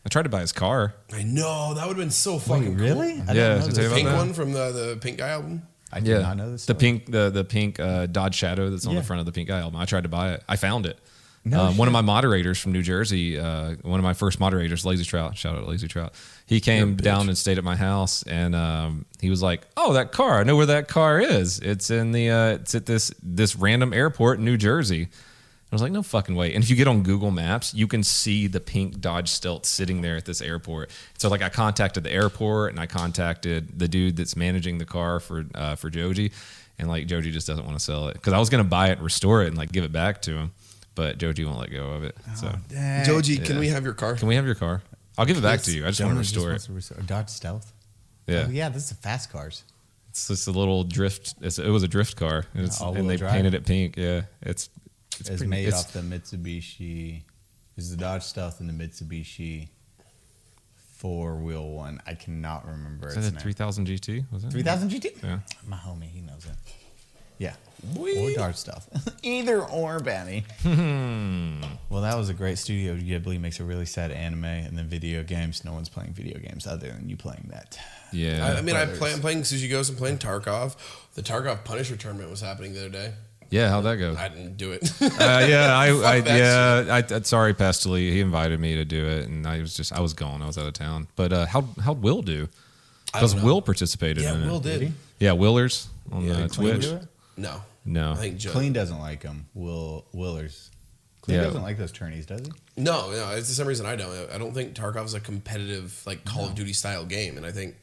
I tried to buy his car. I know, that would have been so fucking cool. Really? I Yeah, didn't know did I this. tell you about Pink that? one from the Pink Guy album. I did not know this. The story. pink Dodge Shadow that's on the front of the Pink Guy album. I tried to buy it. I found it. No One of my moderators from New Jersey, one of my first moderators, Lazy Trout, shout out Lazy Trout. He came down and stayed at my house, and he was like, "Oh, that car! I know where that car is. It's in the it's at this random airport in New Jersey." I was like, "No fucking way!" And if you get on Google Maps, you can see the pink Dodge Stealth sitting there at this airport. So like, I contacted the airport and I contacted the dude that's managing the car for Joji, and like Joji just doesn't want to sell it because I was gonna buy it, and restore it, and like give it back to him. But Joji won't let go of it. So Dang. Joji, can we have your car? can we have your car? I'll give it back to you. I just want to Gentleman restore it. wants to a Dodge Stealth. Yeah, Oh, yeah, this is fast cars. it's just a little drift. It was a drift car, and All-wheel they drive? painted it pink. Yeah, it's It's made off the Mitsubishi. It's the Dodge Stealth and the Mitsubishi four-wheel one. I cannot remember Is its that a name. 3000 GT? Was it 3000 GT? Yeah. My homie, he knows it. Yeah. Wee. Or Dodge Stealth. Either or, Baddie. Well, that was a great Studio Ghibli. Makes a really sad anime. And then video games. No one's playing video games other than you playing that. Yeah. I'm playing Sushi Ghost and playing Tarkov. The Tarkov Punisher tournament was happening the other day. Yeah, how'd that go? I didn't do it. I sorry, Pastily. He invited me to do it, and I was gone. I was out of town. But how'd Will do? Because Will participated Yeah, in Will it. did. Yeah, Willers on Yeah, Clean Twitch. do it? No. No. I think Joe. Clean doesn't like him. Willers. Clean Yeah. doesn't like those tourneys, does he? No, it's for some reason I don't. I don't think Tarkov is a competitive like Call of Duty style game, and I think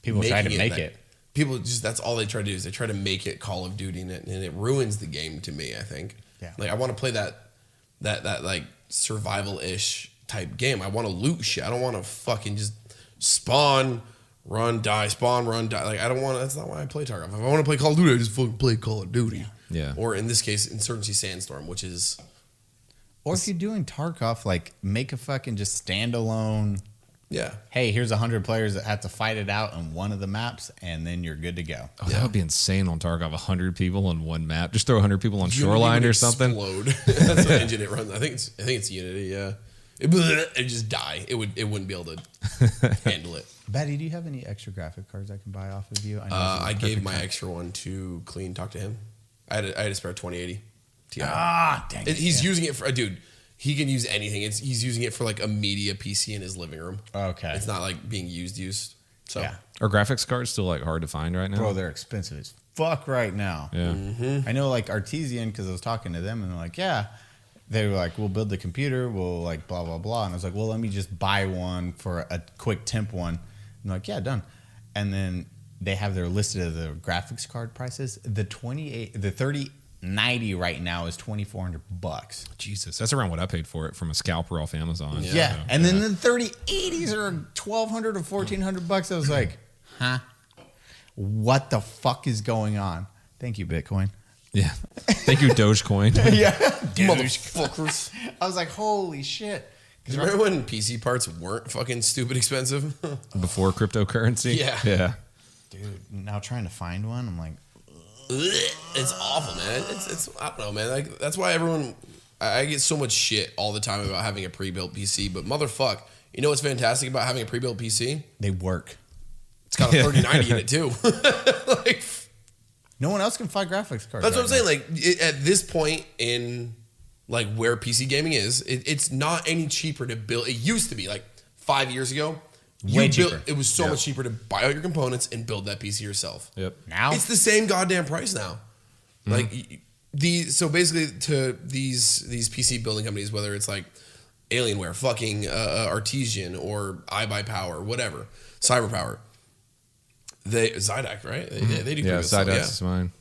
People try to making make that- it. People that's all they try to do is they try to make it Call of Duty, and it ruins the game to me. I think. Yeah. Like I want to play that like survival ish type game. I want to loot shit. I don't want to fucking just spawn, run, die, spawn, run, die. Like I don't want. That's not why I play Tarkov. If I want to play Call of Duty, I just fucking play Call of Duty. Yeah. Or in this case, Insurgency Sandstorm, which is Or if you're doing Tarkov, like make a fucking just standalone. yeah. Hey, here's 100 players that have to fight it out on one of the maps, and then you're good to go. Oh, that would be insane on Tarkov. 100 people on one map. Just throw 100 people on Unity Shoreline would or something. Explode. That's what engine it runs. I think it's Unity. Yeah, it just die. It wouldn't be able to handle it. Baddie, do you have any extra graphic cards I can buy off of you? I, know this is I a gave perfect my time. extra one to Clean. Talk to him. I had a spare 2080 Ti. Ah, dang it. He's using it for dude. He can use anything. He's using it for like a media PC in his living room. Okay. It's not like being used. So Yeah. Are graphics cards still like hard to find right now? Bro, they're expensive as fuck right now. Yeah. I know like Artesian, because I was talking to them, and they're like, yeah. They were like, we'll build the computer, we'll like blah, blah, blah. And I was like, well, let me just buy one for a quick temp one. And they're like, yeah, done. and then they have their listed of the graphics card prices. The 3090 right now is $2,400. Jesus, that's around what I paid for it from a scalper off Amazon. Yeah, and then the 3080s are $1,200 or $1,400. I was like, huh? What the fuck is going on? Thank you, Bitcoin. Yeah. Thank you, Dogecoin. Yeah, Motherfuckers. I was like, holy shit. Do you remember when PC parts weren't fucking stupid expensive? Before cryptocurrency? Yeah. Yeah. Dude, now trying to find one, I'm like, It's awful, man. It's I don't know, man. Like that's why everyone I get so much shit all the time about having a pre-built PC, but motherfuck, you know what's fantastic about having a pre-built PC? they work. It's got a 3090 in it too. Like No one else can find graphics cards. that's what I'm right saying. Like at this point in like where PC gaming is, it's not any cheaper to build. It used to be like 5 years ago. Way cheaper. It was so much cheaper to buy out your components and build that PC yourself. Yep. Now It's the same goddamn price now. Like so basically to these PC building companies, whether it's like Alienware, fucking Artesian or iBuyPower, whatever, CyberPower, Zydac, right? They do Yeah, good stuff, Zydax is mine.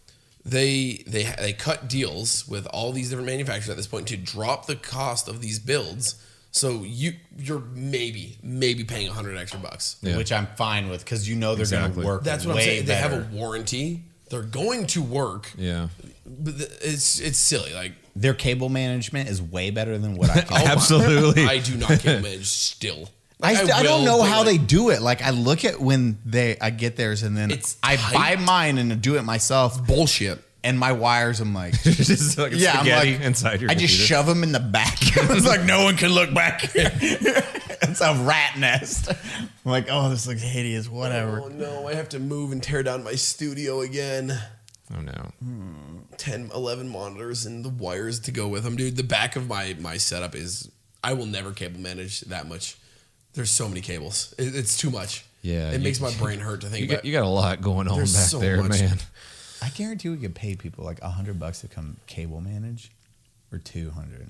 They cut deals with all these different manufacturers at this point to drop the cost of these builds. So you're maybe paying $100 extra bucks. Yeah. which I'm fine with because you know they're going Exactly. to work. That's what I'm way saying. They have better. a warranty. They're going to work. Yeah. But it's silly. Like Their cable management is way better than what I. Absolutely. I do not cable manage still. Like, I don't will, know but, how like, they do it. Like I look at when I get theirs and then It's I tight. buy mine and do it myself. bullshit. And my wires, I'm like, Just like yeah, I'm spaghetti like, inside your I just computer. shove them in the back. It's like no one can look back. It's a rat nest. I'm like, oh, this looks hideous. Whatever. Oh no, I have to move and tear down my studio again. Oh no. 10, 11 monitors and the wires to go with them, dude. The back of my setup is, I will never cable manage that much. There's so many cables. It's too much. Yeah, It makes my brain hurt to think about. You got a lot going on back There's so there, much. man. I guarantee we could pay people like $100 to come cable manage, or $200,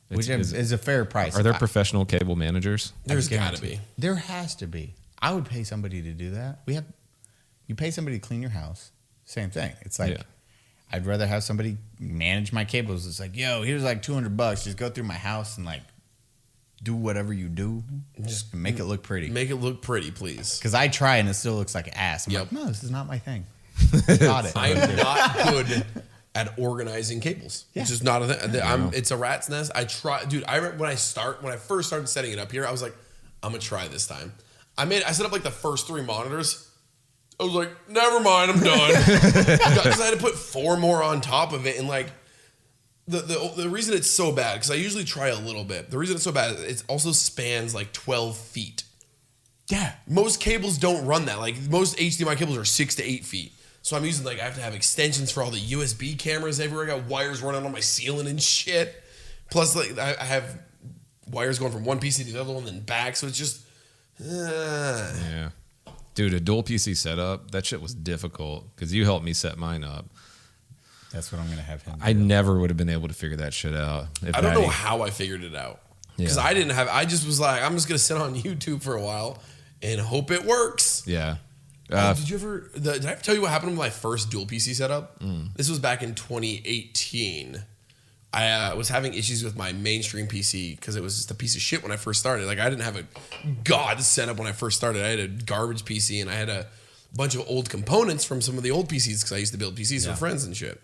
which is a fair price. Are there professional cable managers? There's I got to guarantee. be. There has to be. I would pay somebody to do that. You pay somebody to clean your house. Same thing. It's like, Yeah. I'd rather have somebody manage my cables. It's like, yo, here's like $200. Just go through my house and like do whatever you do. Just make it look pretty. Make it look pretty, please. Because I try and it still looks like ass. I'm Yep. like, no, this is not my thing. Got it. I am not good at organizing cables. Yeah. It's just not a thing. It's a rat's nest. I try, dude. I remember when I first started setting it up here, I was like, I'm gonna try this time. I set up like the first 3 monitors. I was like, never mind, I'm done. Because I had to put 4 more on top of it, and like the reason it's so bad, because I usually try a little bit. The reason it's so bad is it also spans like 12 feet. Yeah. Most cables don't run that. Like most HDMI cables are 6 to 8 feet. So I'm using I have to have extensions for all the USB cameras everywhere. I got wires running on my ceiling and shit. Plus I have wires going from one PC to the other one, then back. So it's just Yeah. Dude, a dual PC setup, that shit was difficult because you helped me set mine up. That's what I'm going to have him do. I never would have been able to figure that shit out. I don't know how I figured it out. Because Yeah. I just was like, I'm just going to sit on YouTube for a while and hope it works. Yeah. Did you ever? Did I ever tell you what happened with my first dual PC setup? Mm. This was back in 2018. I was having issues with my mainstream PC because it was just a piece of shit when I first started. Like I didn't have a god setup when I first started. I had a garbage PC and I had a bunch of old components from some of the old PCs because I used to build PCs for friends and shit.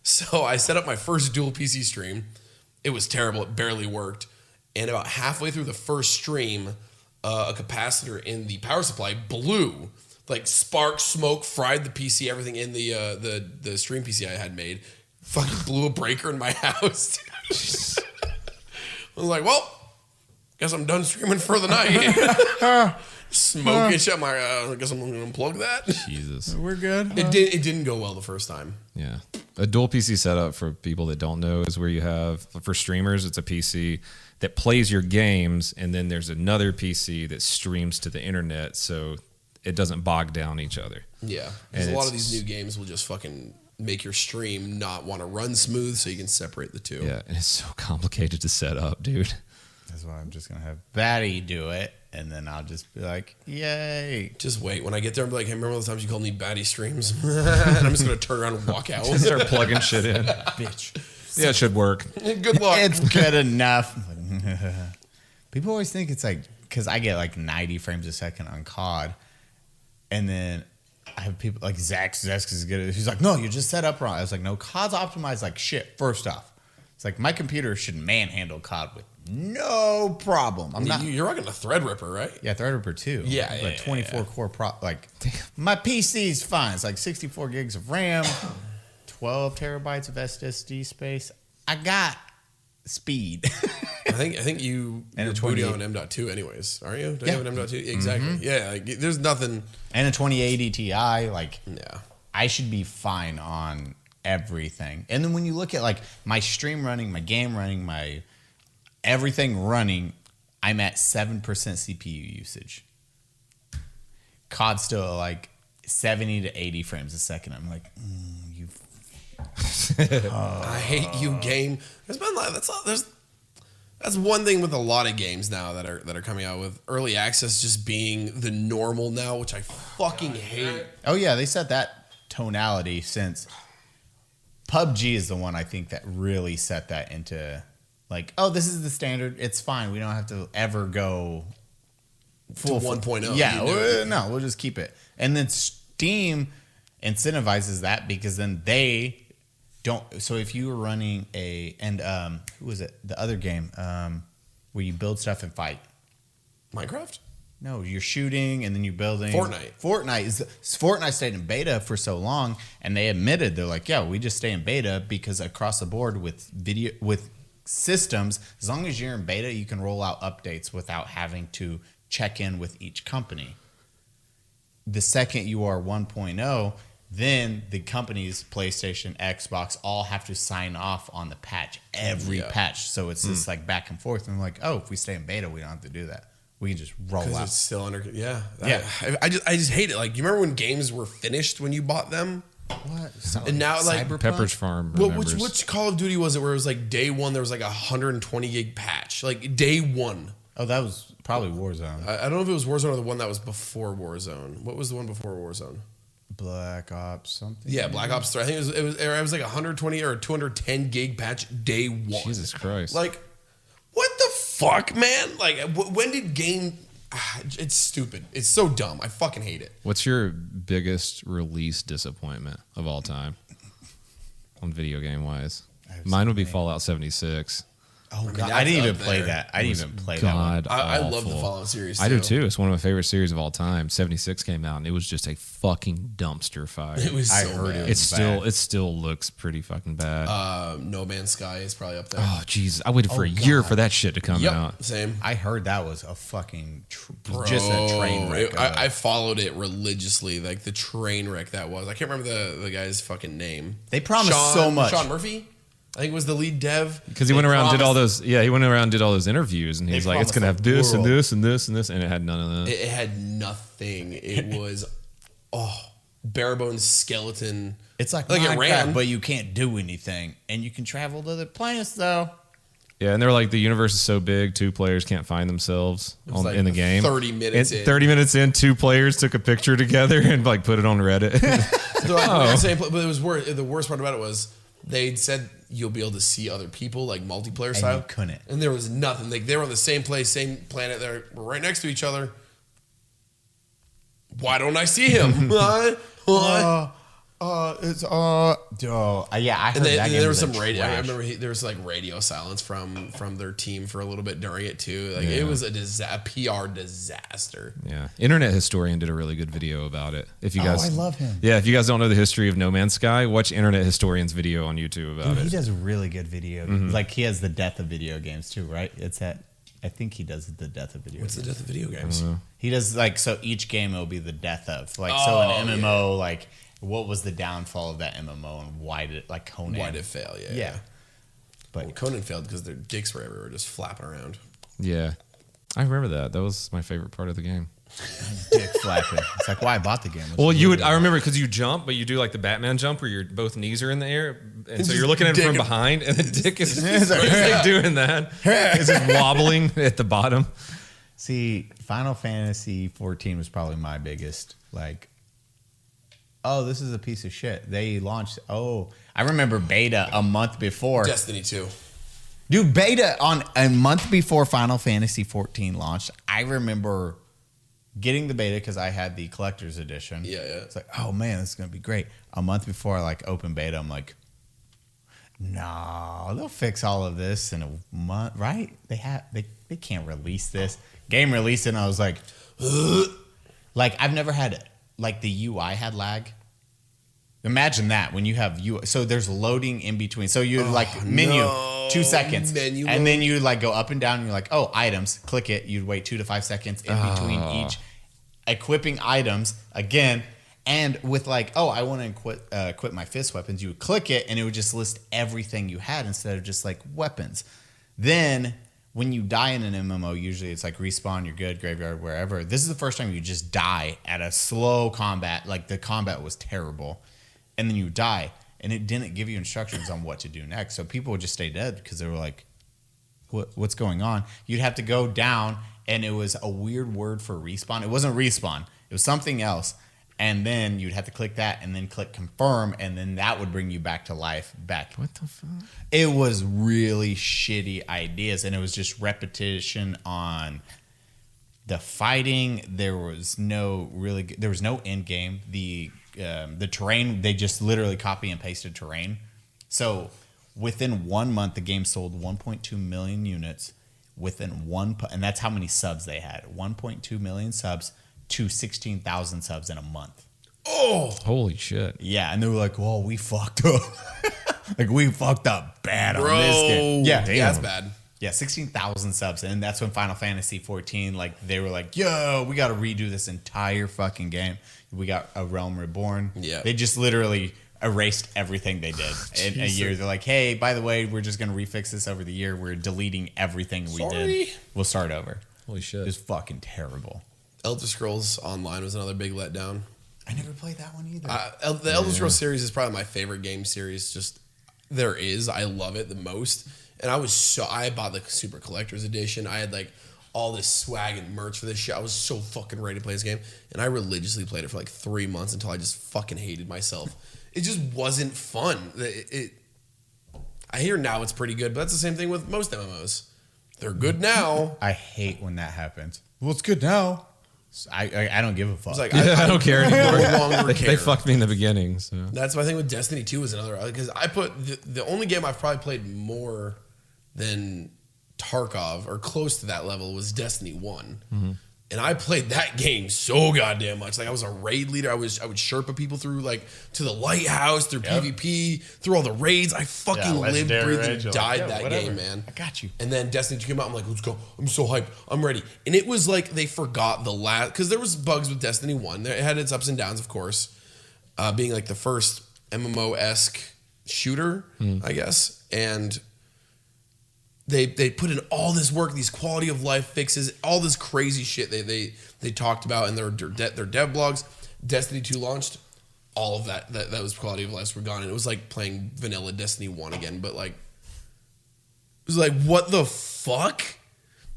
So I set up my first dual PC stream. It was terrible. It barely worked. And about halfway through the first stream, a capacitor in the power supply blew. Like spark, smoke, fried the PC, everything in the stream PC I had made. Fucking blew a breaker in my house. I was like, well, guess I'm done streaming for the night. Smoking shit. I'm like, I guess I'm going to unplug that. Jesus. We're good. It didn't go well the first time. Yeah. A dual PC setup, for people that don't know, is where you have, for streamers, it's a PC that plays your games, and then there's another PC that streams to the internet so it doesn't bog down each other. Yeah. Because And a lot of it's- these new games will just fucking make your stream not want to run smooth so you can separate the two. Yeah, and it's so complicated to set up, dude. That's why I'm just gonna have Baddie do it, and then I'll just be like, "Yay!" Just wait. When I get there, I'm like, "Hey, remember all the times you called me Baddie streams?" And I'm just gonna turn around and walk out. Start plugging shit in. Bitch. Yeah, it should work. Good luck. It's good enough. People always think it's like, because I get like 90 frames a second on COD, and then I have people like Zach is good. He's like, "No, you just set up wrong." I was like, "No, COD's optimized like shit." First off, it's like my computer should manhandle COD with no problem. You're rocking a Threadripper, right? Yeah, Threadripper 2. Yeah, like 24 core like my PC's fine. It's like 64 gigs of RAM, 12 terabytes of SSD space. I got speed. I think you're booting on M.2 anyways, aren't you? Do you have an M.2? Exactly. Mm-hmm. Yeah, like, there's nothing. And a 2080 Ti, like, yeah, I should be fine on everything. And then when you look at like my stream running, my game running, my everything running, I'm at 7% CPU usage. COD still like 70 to 80 frames a second. I'm like, you. I hate you, game. There's been like that's one thing with a lot of games now that are coming out with early access just being the normal now, which I fucking hate. Oh yeah, they set that tonality since PUBG is the one I think that really set that into like, oh, this is the standard. It's fine. We don't have to ever go full 1.0. Yeah, we'll just keep it. And then Steam incentivizes that because then they don't. So if you were running who was it? The other game where you build stuff and fight. Minecraft? No, you're shooting and then you're building. Fortnite stayed in beta for so long, and they admitted they're like, yeah, we just stay in beta because across the board with systems, as long as you're in beta, you can roll out updates without having to check in with each company. The second you are 1.0, then the companies, PlayStation, Xbox, all have to sign off on the patch, every patch. So it's just like back and forth. And I'm like, oh, if we stay in beta, we don't have to do that. We can just roll out. It's still under. Yeah. I just hate it. Like, you remember when games were finished when you bought them? What? And now, like, Cyberpunk? Pepper's Farm. Which Call of Duty was it where it was like day one, there was like a 120 gig patch? Like, day one. Oh, that was probably Warzone. I don't know if it was Warzone or the one that was before Warzone. What was the one before Warzone? Black Ops something. Yeah, Black Ops 3. I think it was like 120 or 210 gig patch day one. Jesus Christ. Like, what the fuck, man? Like, when did game... It's stupid. It's so dumb. I fucking hate it. What's your biggest release disappointment of all time on video game wise? Mine would be Fallout 76. Oh, God. I didn't even play that. I didn't even play that one. I love the Fallout series, too. I do, too. It's one of my favorite series of all time. 76 came out, and it was just a fucking dumpster fire. It was so bad. It still looks pretty fucking bad. No Man's Sky is probably up there. Oh, Jesus. I waited for a year for that shit to come out. Same. I heard that was a fucking just a train wreck. I followed it religiously, like the train wreck that was. I can't remember the guy's fucking name. They promised so much. Sean Murphy? I think it was the lead dev. Because he went around and did all those. Yeah, he went around and did all those interviews, and he's like, "It's gonna have this and this and this and this," and it had none of that. It had nothing. It was bare bones skeleton. It's like Minecraft, it ran, but you can't do anything, and you can travel to other planets though. Yeah, and they're like, the universe is so big, 2 players can't find themselves in the game. 30 minutes in. 30 minutes in, 2 players took a picture together and like put it on Reddit. But it was worse. The worst part about it was they said you'll be able to see other people, like multiplayer style. You couldn't. And there was nothing. Like, they were on the same place, same planet. They were right next to each other. Why don't I see him? What? Yeah, I heard that. There was some radio. I remember there was like radio silence from their team for a little bit during it too. Like, it was a PR disaster. Yeah, Internet Historian did a really good video about it. If you guys, I love him. Yeah, if you guys don't know the history of No Man's Sky, watch Internet Historian's video on YouTube about it. He does a really good video. Mm-hmm. Like, he has the death of video games too, right? I think he does the death of video games. What's the death of video games? He does, like, so each game will be the death of. Like, so an MMO, like, what was the downfall of that MMO and why did it, like, Conan? Why did it fail? Yeah. But Conan failed because their dicks were everywhere, just flapping around. Yeah. I remember that. That was my favorite part of the game. Dick flapping. It's like why I bought the game. Well, I remember because you jump, but you do like the Batman jump where your both knees are in the air, and so you're looking at it from behind, and the dick is like doing that. It's just wobbling at the bottom. See, Final Fantasy 14 was probably my biggest, like, oh, this is a piece of shit. They launched, I remember beta a month before. Destiny 2. Dude, beta on a month before Final Fantasy 14 launched. I remember getting the beta because I had the collector's edition. Yeah. It's like, oh man, this is going to be great. A month before I like open beta, I'm like, no, they'll fix all of this in a month, right? They can't release this. Game released it, and I was like, ugh. Like I've never had like the UI had lag. Imagine that when you have UI. So there's loading in between. So you menu 2 seconds, menu and then you like go up and down. And you're like, oh, items. Click it. You'd wait 2 to 5 seconds in between each equipping items again. And with like, oh, I want to equip my fist weapons. You would click it, and it would just list everything you had instead of just like weapons. Then when you die in an MMO, usually it's like respawn, you're good, graveyard, wherever. This is the first time you just die at a slow combat. Like the combat was terrible. And then you die. And it didn't give you instructions on what to do next. So people would just stay dead because they were like, what's going on? You'd have to go down, and it was a weird word for respawn. It wasn't respawn. It was something else. And then you'd have to click that and then click confirm, and then that would bring you back to life. What the fuck? It was really shitty ideas, and it was just repetition on the fighting. There was no end game. The terrain, they just literally copy and pasted terrain. So within 1 month, the game sold 1.2 million units and that's how many subs they had. 1.2 million subs to 16,000 subs in a month. Oh, holy shit! Yeah, and they were like, "Well, we fucked up. Like we fucked up bad on this game." Yeah, that's bad. Yeah, 16,000 subs, and that's when Final Fantasy 14, like they were like, "Yo, we got to redo this entire fucking game." We got A Realm Reborn. Yeah, they just literally erased everything they did in a year. They're like, "Hey, by the way, we're just gonna refix this over the year. We're deleting everything we did. We'll start over." Holy shit! It was fucking terrible. Elder Scrolls Online was another big letdown. I never played that one either. The Elder Scrolls series is probably my favorite game series. Just there is. I love it the most. And I bought the Super Collector's Edition. I had like all this swag and merch for this shit. I was so fucking ready to play this game. And I religiously played it for like 3 months until I just fucking hated myself. It just wasn't fun. I hear now it's pretty good, but that's the same thing with most MMOs. They're good now. I hate when that happens. Well, it's good now. I don't give a fuck. Like, I don't care anymore. They fucked me in the beginning. So that's my thing with Destiny 2 is another, because I put the only game I've probably played more than Tarkov or close to that level was Destiny 1. Mm-hmm. And I played that game so goddamn much. Like I was a raid leader. I would Sherpa people through like to the lighthouse, through PvP, through all the raids. I fucking lived, breathed, and died that game, man. I got you. And then Destiny 2 came out. I'm like, let's go. I'm so hyped. I'm ready. And it was like they forgot the last, because there was bugs with Destiny 1. It had its ups and downs, of course, being like the first MMO-esque shooter, I guess. And They put in all this work, these quality of life fixes, all this crazy shit they talked about in their dev blogs. Destiny 2 launched, all of that was quality of life were gone, and it was like playing vanilla Destiny 1 again. But like, it was like, what the fuck?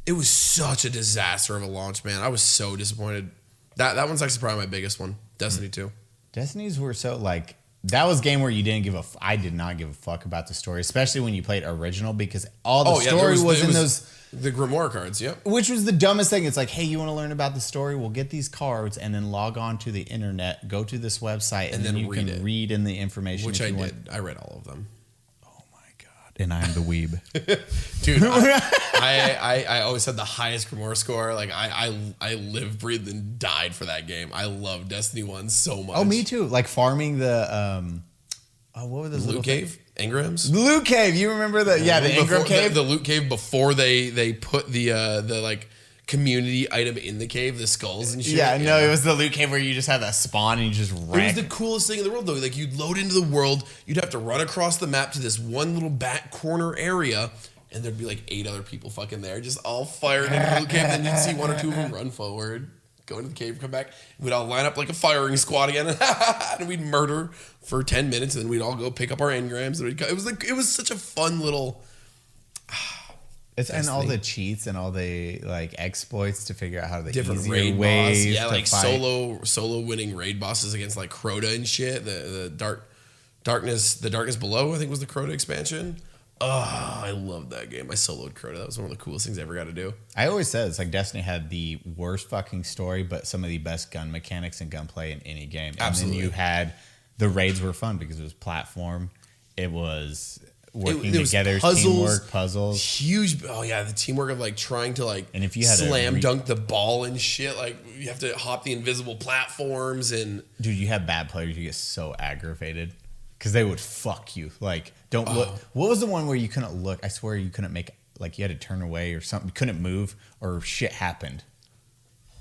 It was such a disaster of a launch, man. I was so disappointed. That one's actually probably my biggest one, Destiny 2. Destiny's were so like. That was a game where you didn't give I did not give a fuck about the story, especially when you played original, because all the story was in those the Grimoire cards. Yep. Which was the dumbest thing. It's like, hey, you want to learn about the story? We'll get these cards and then log on to the internet, go to this website, and then you can read in the information. Which I did. I read all of them. Oh my god! And I'm the weeb, dude. I always had the highest Grimoire score. Like I lived, breathed, and died for that game. I love Destiny 1 so much. Oh, me too. Like farming the what were those loot cave? Engrams? The loot cave. You remember the the Engram cave? The loot cave before they put the like community item in the cave, the skulls and shit. Yeah, no, it was the loot cave where you just have that spawn and you just wreck. It was the coolest thing in the world, though. Like, you'd load into the world, you'd have to run across the map to this one little back corner area, and there'd be like 8 other people fucking there, just all fired into the loot cave, and then you'd see 1 or 2 of them run forward. go into the cave, come back. We'd all line up like a firing squad again, and we'd murder for 10 minutes, and then we'd all go pick up our engrams. And it was such a fun little. And all the cheats and all the like exploits to figure out how the different easier raid ways boss, yeah, to like fight. solo winning raid bosses against like Crota and shit. The darkness below, I think was the Crota expansion. Oh, I love that game. I soloed Crota. That was one of the coolest things I ever got to do. I always said it's like Destiny had the worst fucking story, but some of the best gun mechanics and gunplay in any game. Absolutely. And then you had the raids were fun because it was platform. It was working together, teamwork, puzzles. Huge. Oh yeah, the teamwork of like trying to like and if you had slam dunk the ball and shit, like you have to hop the invisible platforms and dude, you have bad players, you get so aggravated because they would fuck you. Like don't look. What was the one where you couldn't look? I swear you couldn't make like you had to turn away or something. You couldn't move or shit happened.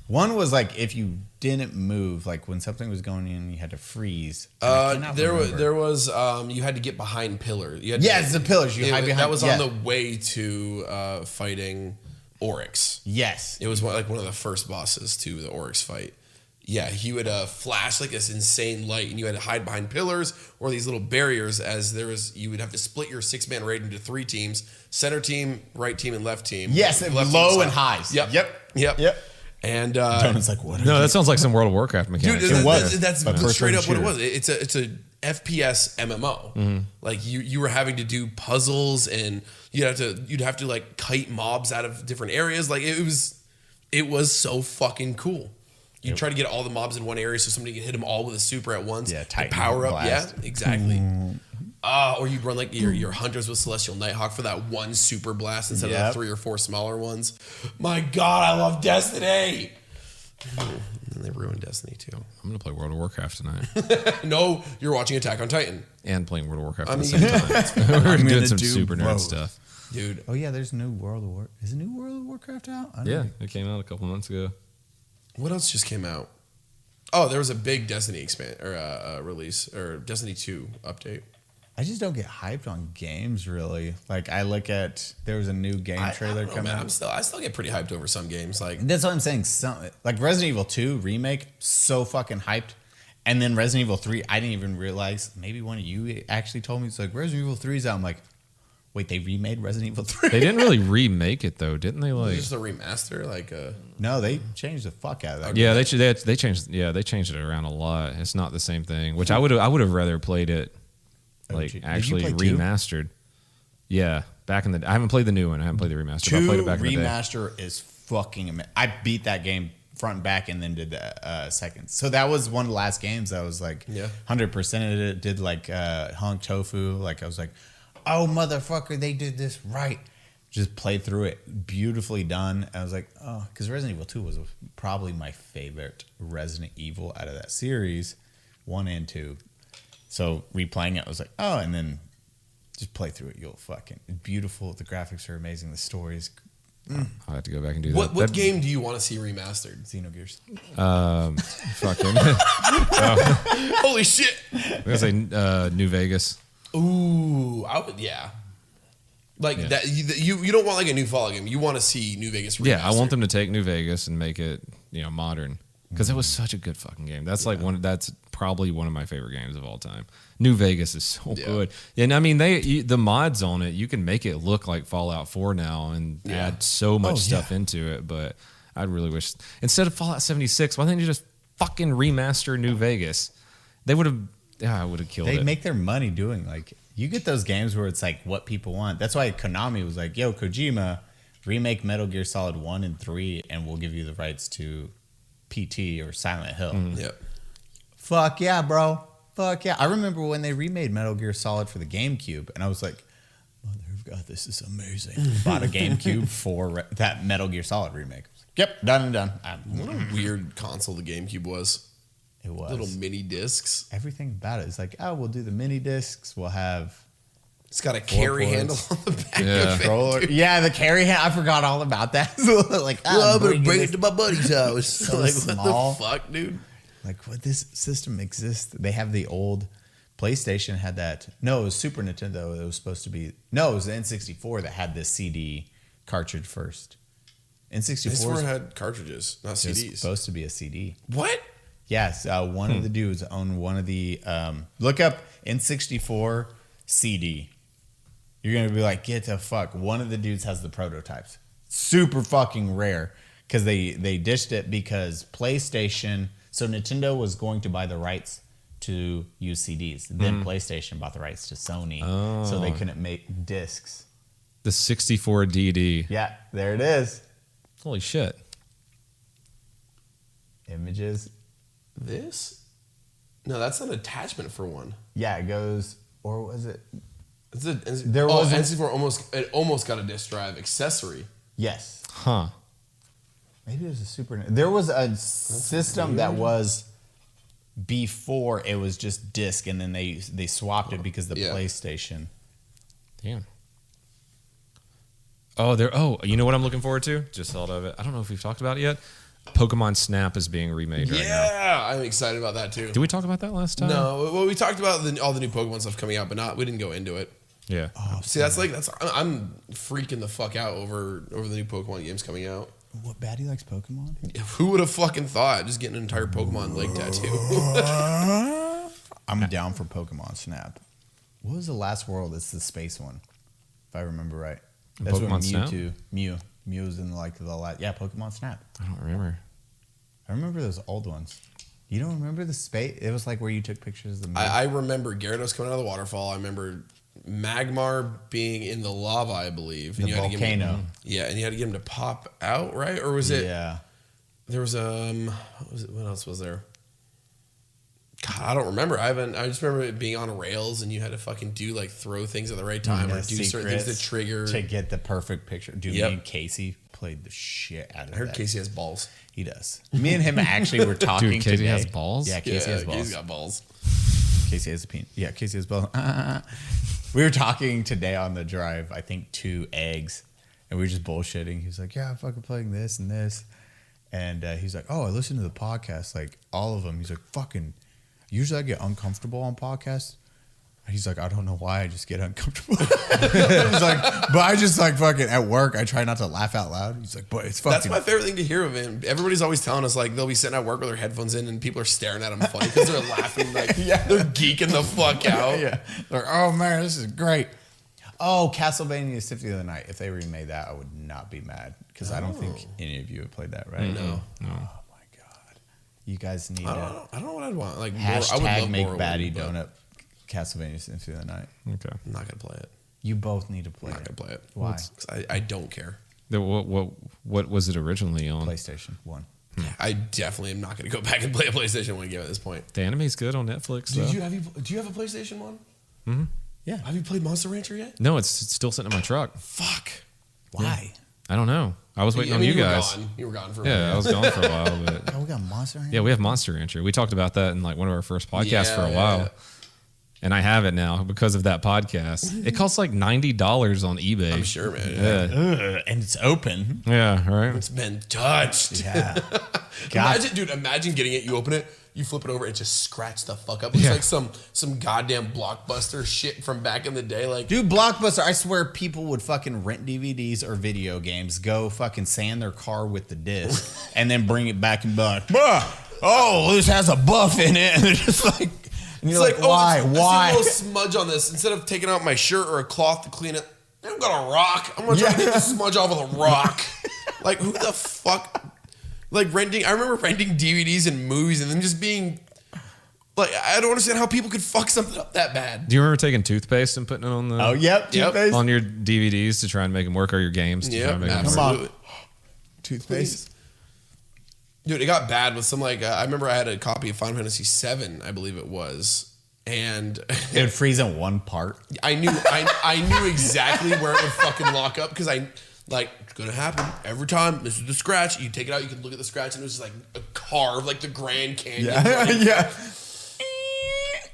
One was like if you didn't move, like when something was going in, you had to freeze. There was you had to get behind pillars. It's the pillars. You hide behind. That was on the way to fighting Oryx. Yes, it was one of the first bosses to the Oryx fight. Yeah, he would flash like this insane light, and you had to hide behind pillars or these little barriers. You would have to split your 6-man raid into 3 teams: center team, right team, and left team. Yes, low and highs. Yep. And Donut's like, what? No, that sounds like some World of Warcraft mechanics. Dude, that's straight up what it was. It's a FPS MMO. Mm-hmm. Like you were having to do puzzles, and you'd have to like kite mobs out of different areas. Like it was so fucking cool. You try to get all the mobs in one area so somebody can hit them all with a super at once. Yeah, Titan power up. blast. Yeah, exactly. Or you'd run like your hunters with Celestial Nighthawk for that one super blast instead of the 3 or 4 smaller ones. My God, I love Destiny. And they ruined Destiny too. I'm gonna play World of Warcraft tonight. No, you're watching Attack on Titan and playing World of Warcraft at the same time. We're doing some super nerd stuff, dude. Oh yeah, there's new World of War. Is a new World of Warcraft out? Yeah, it came out a couple months ago. What else just came out? Oh, there was a big Destiny release or Destiny 2 update. I just don't get hyped on games really. Like I look at there was a new game trailer coming out. I still get pretty hyped over some games. Like that's what I'm saying. Like Resident Evil 2 remake, so fucking hyped. And then Resident Evil 3, I didn't even realize. Maybe one of you actually told me it's like Resident Evil 3's out. I'm like, wait, they remade Resident Evil 3? They didn't really remake it though, didn't they? Like just a remaster, No, they changed the fuck out of that. Yeah, they changed. Yeah, they changed it around a lot. It's not the same thing. Which I would have rather played it like actually remastered. Yeah, back in the. I haven't played the new one. I haven't played the remaster. But I played it back in the day. Remaster is fucking amazing. I beat that game front and back, and then did the second. So that was one of the last games I was like, 100% it. Did like Hunk Tofu. Like I was like, oh motherfucker, they did this right. Just played through it, beautifully done. I was like, oh, because Resident Evil 2 was probably my favorite Resident Evil out of that series, 1 and 2. So replaying it, I was like, oh, and then just play through it. You'll fucking beautiful. The graphics are amazing. The stories. I'll have to go back and do that. What What game do you want to see remastered? Xenogears. Fucking. Holy shit! I'm gonna say New Vegas. Ooh, I would. Yeah. Like that, you don't want like a new Fallout game. You want to see New Vegas remastered. Yeah, I want them to take New Vegas and make it modern because it was such a good fucking game. That's like that's probably one of my favorite games of all time. New Vegas is so good, and I mean the mods on it. You can make it look like Fallout 4 now and add so much stuff into it. But I'd really wish instead of Fallout 76, why didn't you just fucking remaster New Vegas? They would have. Yeah, I would have killed it. They make their money doing like. You get those games where it's like what people want. That's why Konami was like, yo, Kojima, remake Metal Gear Solid 1 and 3, and we'll give you the rights to PT or Silent Hill. Yep. Fuck yeah, bro. Fuck yeah. I remember when they remade Metal Gear Solid for the GameCube, and I was like, mother of God, this is amazing. Bought a GameCube for that Metal Gear Solid remake. Yep, done and done. What a weird console the GameCube was. It was. Little mini discs. Everything about it is like, oh, we'll do the mini discs. We'll have. It's got a carry handle on the back of it. Yeah, the carry handle. I forgot all about that. Like, I'm going to bring it to my buddy's house. So like, small. What the fuck, dude? Like, what this system exists? They have the old PlayStation had that. No, it was Super Nintendo. It was supposed to be. No, it was the N64 that had this CD cartridge first. N64 had cartridges, not is CDs. supposed to be a CD. What? Yes, one of the dudes owned one of the. Look up N64 CD. You're gonna be like, get the fuck. One of the dudes has the prototypes. Super fucking rare because they dished it because PlayStation. So Nintendo was going to buy the rights to use CDs. Then PlayStation bought the rights to Sony, so they couldn't make discs. The 64 DD. Yeah, there it is. Holy shit. Images. This? No, that's an attachment for one. Yeah, it goes. Or was it? There was N64 almost got a disc drive accessory. Yes. Huh. Maybe it was a Super. There was a system that was before it was just disc, and then they swapped it because the PlayStation. Damn. Oh, you know what I'm looking forward to? Just thought of it. I don't know if we've talked about it yet. Pokemon Snap is being remade right now. Yeah, I'm excited about that too. Did we talk about that last time? No, well, we talked about all the new Pokemon stuff coming out, but we didn't go into it. Yeah. Oh, see, I'm freaking the fuck out over the new Pokemon games coming out. What, Baddie likes Pokemon? Who would have fucking thought? Just getting an entire Pokemon leg tattoo. I'm down for Pokemon Snap. What was the last world? It's the space one, if I remember right. That's Pokemon when Snap? Mew was in like the last. Yeah, Pokemon Snap. I don't remember. I remember those old ones. You don't remember the space? It was like where you took pictures of the. I remember Gyarados coming out of the waterfall. I remember Magmar being in the lava, I believe. The volcano. And you had to get him to pop out, right? Or was it? Yeah. There was what else was there? God, I don't remember. I just remember it being on rails, and you had to fucking throw things at the right time or do certain things to trigger to get the perfect picture. Dude, Yep. me and Casey played the shit out of that. I heard Casey has balls. He does. Me and him actually were talking. Dude, Casey today. has balls? Yeah, Casey has balls. Casey's got balls. Casey has a penis. Yeah, Casey has balls. We were talking today on the drive. I think 2 eggs, and we were just bullshitting. He's like, "Yeah, I'm fucking playing this and this," and he's like, "Oh, I listen to the podcast, like all of them." He's like, "Fucking." Usually I get uncomfortable on podcasts. He's like, I don't know why, I just get uncomfortable. He's like, but I just like fucking at work, I try not to laugh out loud. He's like, but it's fucking. That's my favorite thing to hear of him. Everybody's always telling us like they'll be sitting at work with their headphones in and people are staring at them funny because they're laughing like they're geeking the fuck out. Yeah. They're like, oh man, this is great. Oh, Castlevania Symphony of the Night. If they remade that, I would not be mad because I don't think any of you have played that, right? No. You guys need I don't know what I'd want. Like hashtag more, I would love make more Baddie but Donut Castlevania Symphony of the Night. Okay. I'm not gonna play it. You both need to play I'm not it. gonna play it. Why? 'Cause I don't care. What was it originally on? PlayStation 1. I definitely am not gonna go back and play a PlayStation 1 game at this point. The anime's good on Netflix. Though. Do you have a PlayStation 1? Mm-hmm. Yeah. Have you played Monster Rancher yet? No, it's still sitting in my truck. Fuck. Why? I don't know. I was waiting on you guys. You were gone for a Yeah, I while. was gone for a while, but Oh, we got Monster Hunter? yeah, we have Monster Rancher. We talked about that in like one of our first podcasts Yeah, for a yeah, while. yeah. And I have it now because of that podcast. It costs like $90 on eBay. I'm sure, man. Yeah. And it's open. Yeah, right. It's been touched. Yeah. God. Imagine getting it. You open it, you flip it over, it just scratch the fuck up. It's like some goddamn Blockbuster shit from back in the day. Like, Dude, Blockbuster, I swear people would fucking rent DVDs or video games, go fucking sand their car with the disc, and then bring it back and be like, oh, this has a buff in it. And they're just like, and you're like, why? I see Why? a little smudge on this. Instead of taking out my shirt or a cloth to clean it, I've got a rock. I'm gonna try to get the smudge off with a rock. Like, who the fuck? Like I remember renting DVDs and movies and then just being like, I don't understand how people could fuck something up that bad. Do you remember taking toothpaste and putting it on the Toothpaste. on your DVDs to try and make them work, or your games to try and make them work? absolutely. Toothpaste. Dude, it got bad with some like I remember I had a copy of Final Fantasy VII, I believe it was, and It would freeze in one part. I knew exactly where it would fucking lock up because it's gonna happen every time. This is the scratch. You take it out, you can look at the scratch, and it was just like a carve, like the Grand Canyon. Yeah.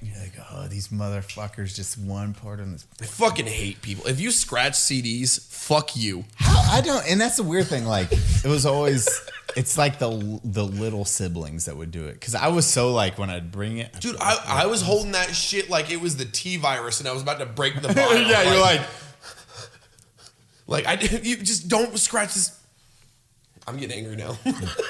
You're like, oh, these motherfuckers just one part on this. I fucking hate people. If you scratch CDs, fuck you. How? I don't, and that's the weird thing. Like, it was always, it's like the little siblings that would do it. Because I was so like, when I'd bring it. Dude, I was holding that shit like it was the T virus, and I was about to break the vial. Yeah, you're like, you just don't scratch this. I'm getting angry now.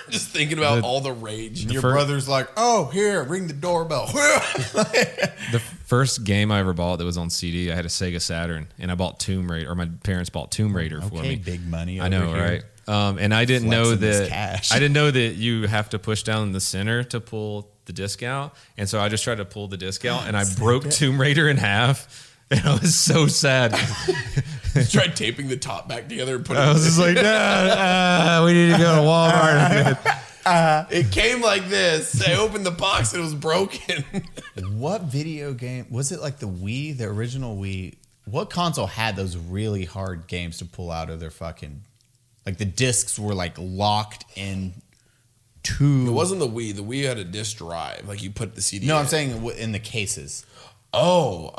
Just thinking about all the rage. Your brother's like, oh, here, ring the doorbell. The first game I ever bought that was on CD, I had a Sega Saturn, and I bought Tomb Raider, or my parents bought Tomb Raider for me. Big money. I know, right? And I didn't know Flexing this that. cash. I didn't know that you have to push down the center to pull the disc out, and so I just tried to pull the disc out, and I broke Tomb Raider in half. And I was so sad. Tried taping the top back together and putting I was just like, Dad, we need to go to Walmart. it came like this. I opened the box and it was broken. What video game was it? Like the Wii, the original Wii? What console had those really hard games to pull out of their fucking? Like the discs were like locked in. It wasn't the Wii. The Wii had a disc drive. Like you put the CD. No, I'm saying in the cases. Oh,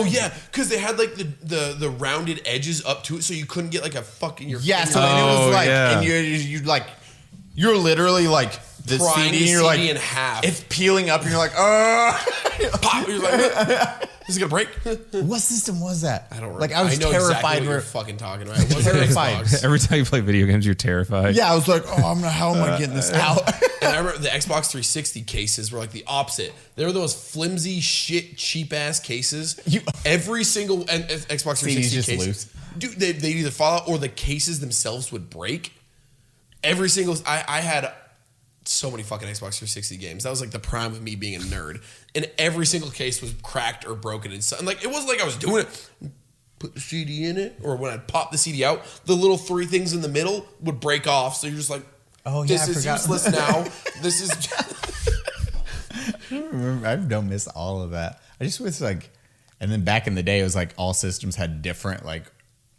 yeah, because they had like the rounded edges up to it, so you couldn't get like a fucking your Yeah, finger. so and it was like, yeah. and you like, you're literally like the Prying CD, the and you're CD like, in half. it's peeling up, and you're like, Pop. You're like, is it gonna break? what system was that? I don't remember. Like I was know terrified. exactly what you're fucking talking about. It wasn't Terrified. Xbox. Every time you play video games, you're terrified. Yeah, I was like, oh, how am I getting this out? And I remember the Xbox 360 cases were like the opposite. They were those flimsy shit, cheap ass cases. Every single Xbox 360 CDs just case, loose. dude, they'd either fall out or the cases themselves would break. Every single, I had so many fucking Xbox 360 games. That was like the prime of me being a nerd. And every single case was cracked or broken. And like, it wasn't like I was doing it. Put the CD in it, or when I'd pop the CD out, the little three things in the middle would break off. So you're just like, Oh yeah, this I is forgot. useless now. This is. I don't miss all of that. I just wish like, and then back in the day, it was like all systems had different like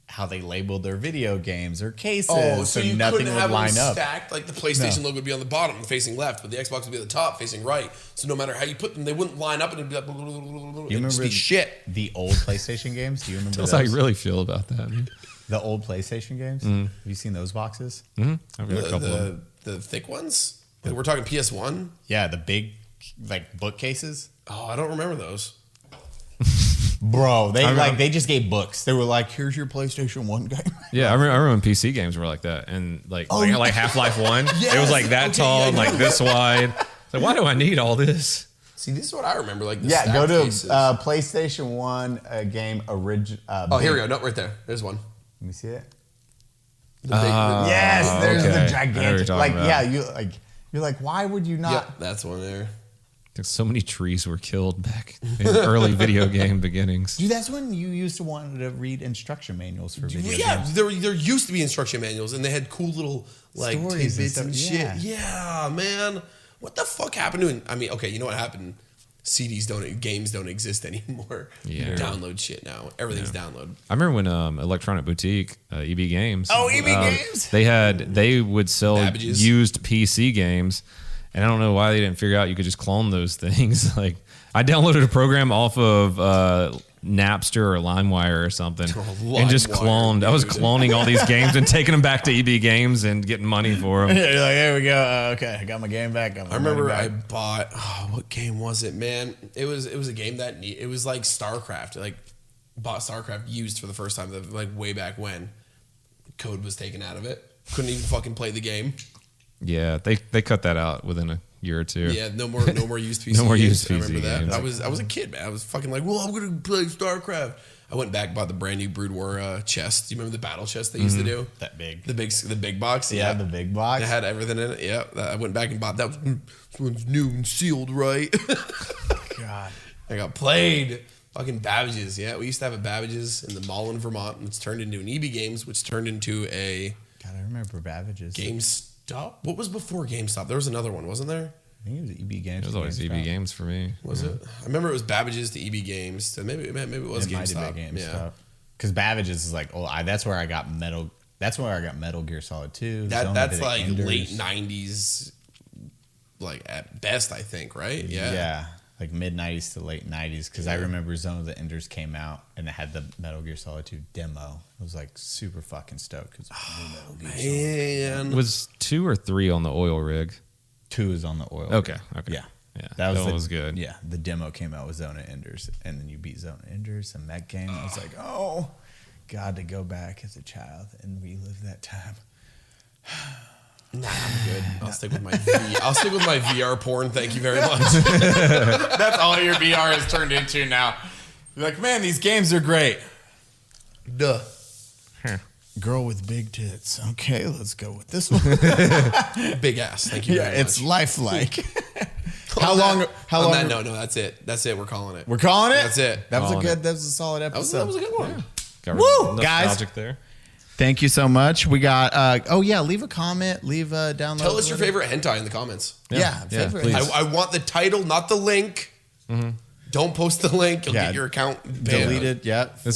how they labeled their video games or cases. Oh, so you nothing couldn't would have line them up. stacked. Like the PlayStation logo would be on the bottom, facing left, but the Xbox would be at the top, facing right. So no matter how you put them, they wouldn't line up, and it'd be like. You remember shit? The old PlayStation games? Do you remember That's those? how you really feel about that. Man. The old PlayStation games? Have you seen those boxes? I've got a couple of them. The thick ones. Like we're talking PS1. Yeah, the big like bookcases. Oh, I don't remember those. Bro, they just gave books. They were like, "Here's your PlayStation 1 game." Yeah, I remember when PC games were like that, and like Half-Life 1, it was like that tall and like this wide. Like, why do I need all this? See, this is what I remember. Like, the Yeah, go to cases. PlayStation 1 game original. Oh, here we go. No, right there. There's one. Let me see it. The big, Yes, there's okay. I know the what gigantic. you're talking Like, about. yeah, you're like, why would you not? Yep, that's one there. So many trees were killed back in early video game beginnings. Dude, that's when you used to want to read instruction manuals for video Yeah, games. there used to be instruction manuals, and they had cool little like Stories tidbits and and stuff, shit. Yeah, man. What the fuck happened to it? I mean, okay, you know what happened? Games don't exist anymore. Yeah. You download shit now. Everything's download. I remember when Electronic Boutique, EB Games. Oh, EB Games? They would sell Babbages. used PC games, and I don't know why they didn't figure out you could just clone those things. Like, I downloaded a program off of Napster or LimeWire or something, and just LimeWire, cloned. I was dude. cloning all these games and taking them back to EB Games and getting money for them. You're like, here we go. Okay, I got my game back. I remember I bought what game was it, man? It was a game that it was like StarCraft. Like bought StarCraft used for the first time, like way back when. Code was taken out of it. Couldn't even fucking play the game. Yeah, they cut that out within a year or two. Yeah, no more used PC. No more games. used I remember PC that. games. I was a kid, man. I was fucking like, well, I'm gonna play StarCraft. I went back and bought the brand new Brood War chest. Do you remember the battle chest they used to do? that big. The big box. Yeah, the big box. It had everything in it. Yeah, I went back and bought that. This one's new and sealed, right? God. I got played. Fucking Babbages. Yeah, we used to have a Babbages in the mall in Vermont, and it's turned into an EB Games, which turned into a God, I remember Babbages. GameStop. What was before GameStop? There was another one, wasn't there? I think it was EB Games. It was always EB Games for me. Was it? I remember it was Babbages to EB Games. So maybe it was It might GameStop. have been Yeah. GameStop. Because Babbages is like, that's where I got Metal. That's where I got Metal Gear Solid 2. That's like late '90s, like at best, I think. Right? Yeah. Yeah, like mid 90s to late 90s. Because I remember Zone of the Enders came out and it had the Metal Gear Solid 2 demo. I was like super fucking stoked. Cause Metal Gear Solid Man. Was 2 or 3 on the oil rig? 2 is on the oil. Okay. Yeah. Yeah. That one was good. Yeah, the demo came out with Zone of Enders, and then you beat Zone of Enders, a mech game. I was like, oh, God, to go back as a child and relive that time. Nah, I'm good. I'll stick with my VR porn. Thank you very much. That's all your VR has turned into now. You're like, man, these games are great. Duh. Girl with big tits. Okay, let's go with this one. Big ass. Thank you very much. It's lifelike. How long? No, that's it. That's it. We're calling it. We're calling it? That's it. That was a solid episode. That was a good one. Got Woo, nostalgic guys. there. Thank you so much. We got, leave a comment, leave a download. Tell us your favorite hentai in the comments. Favorite. please. I want the title, not the link. Mm-hmm. Don't post the link. You'll get your account banned. Deleted,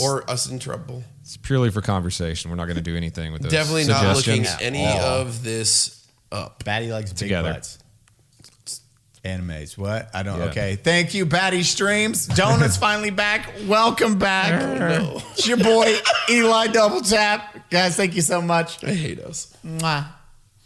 Or us in trouble. It's purely for conversation. We're not going to do anything with those. Definitely not looking suggestions. any of this up. Baddie likes Together. big butts. Animes. What? I don't. Yeah. Okay. Thank you, Baddie Streams. Donut's finally back. Welcome back. Oh, no. It's your boy, Eli Double Tap. Guys, thank you so much. I hate us. Mwah.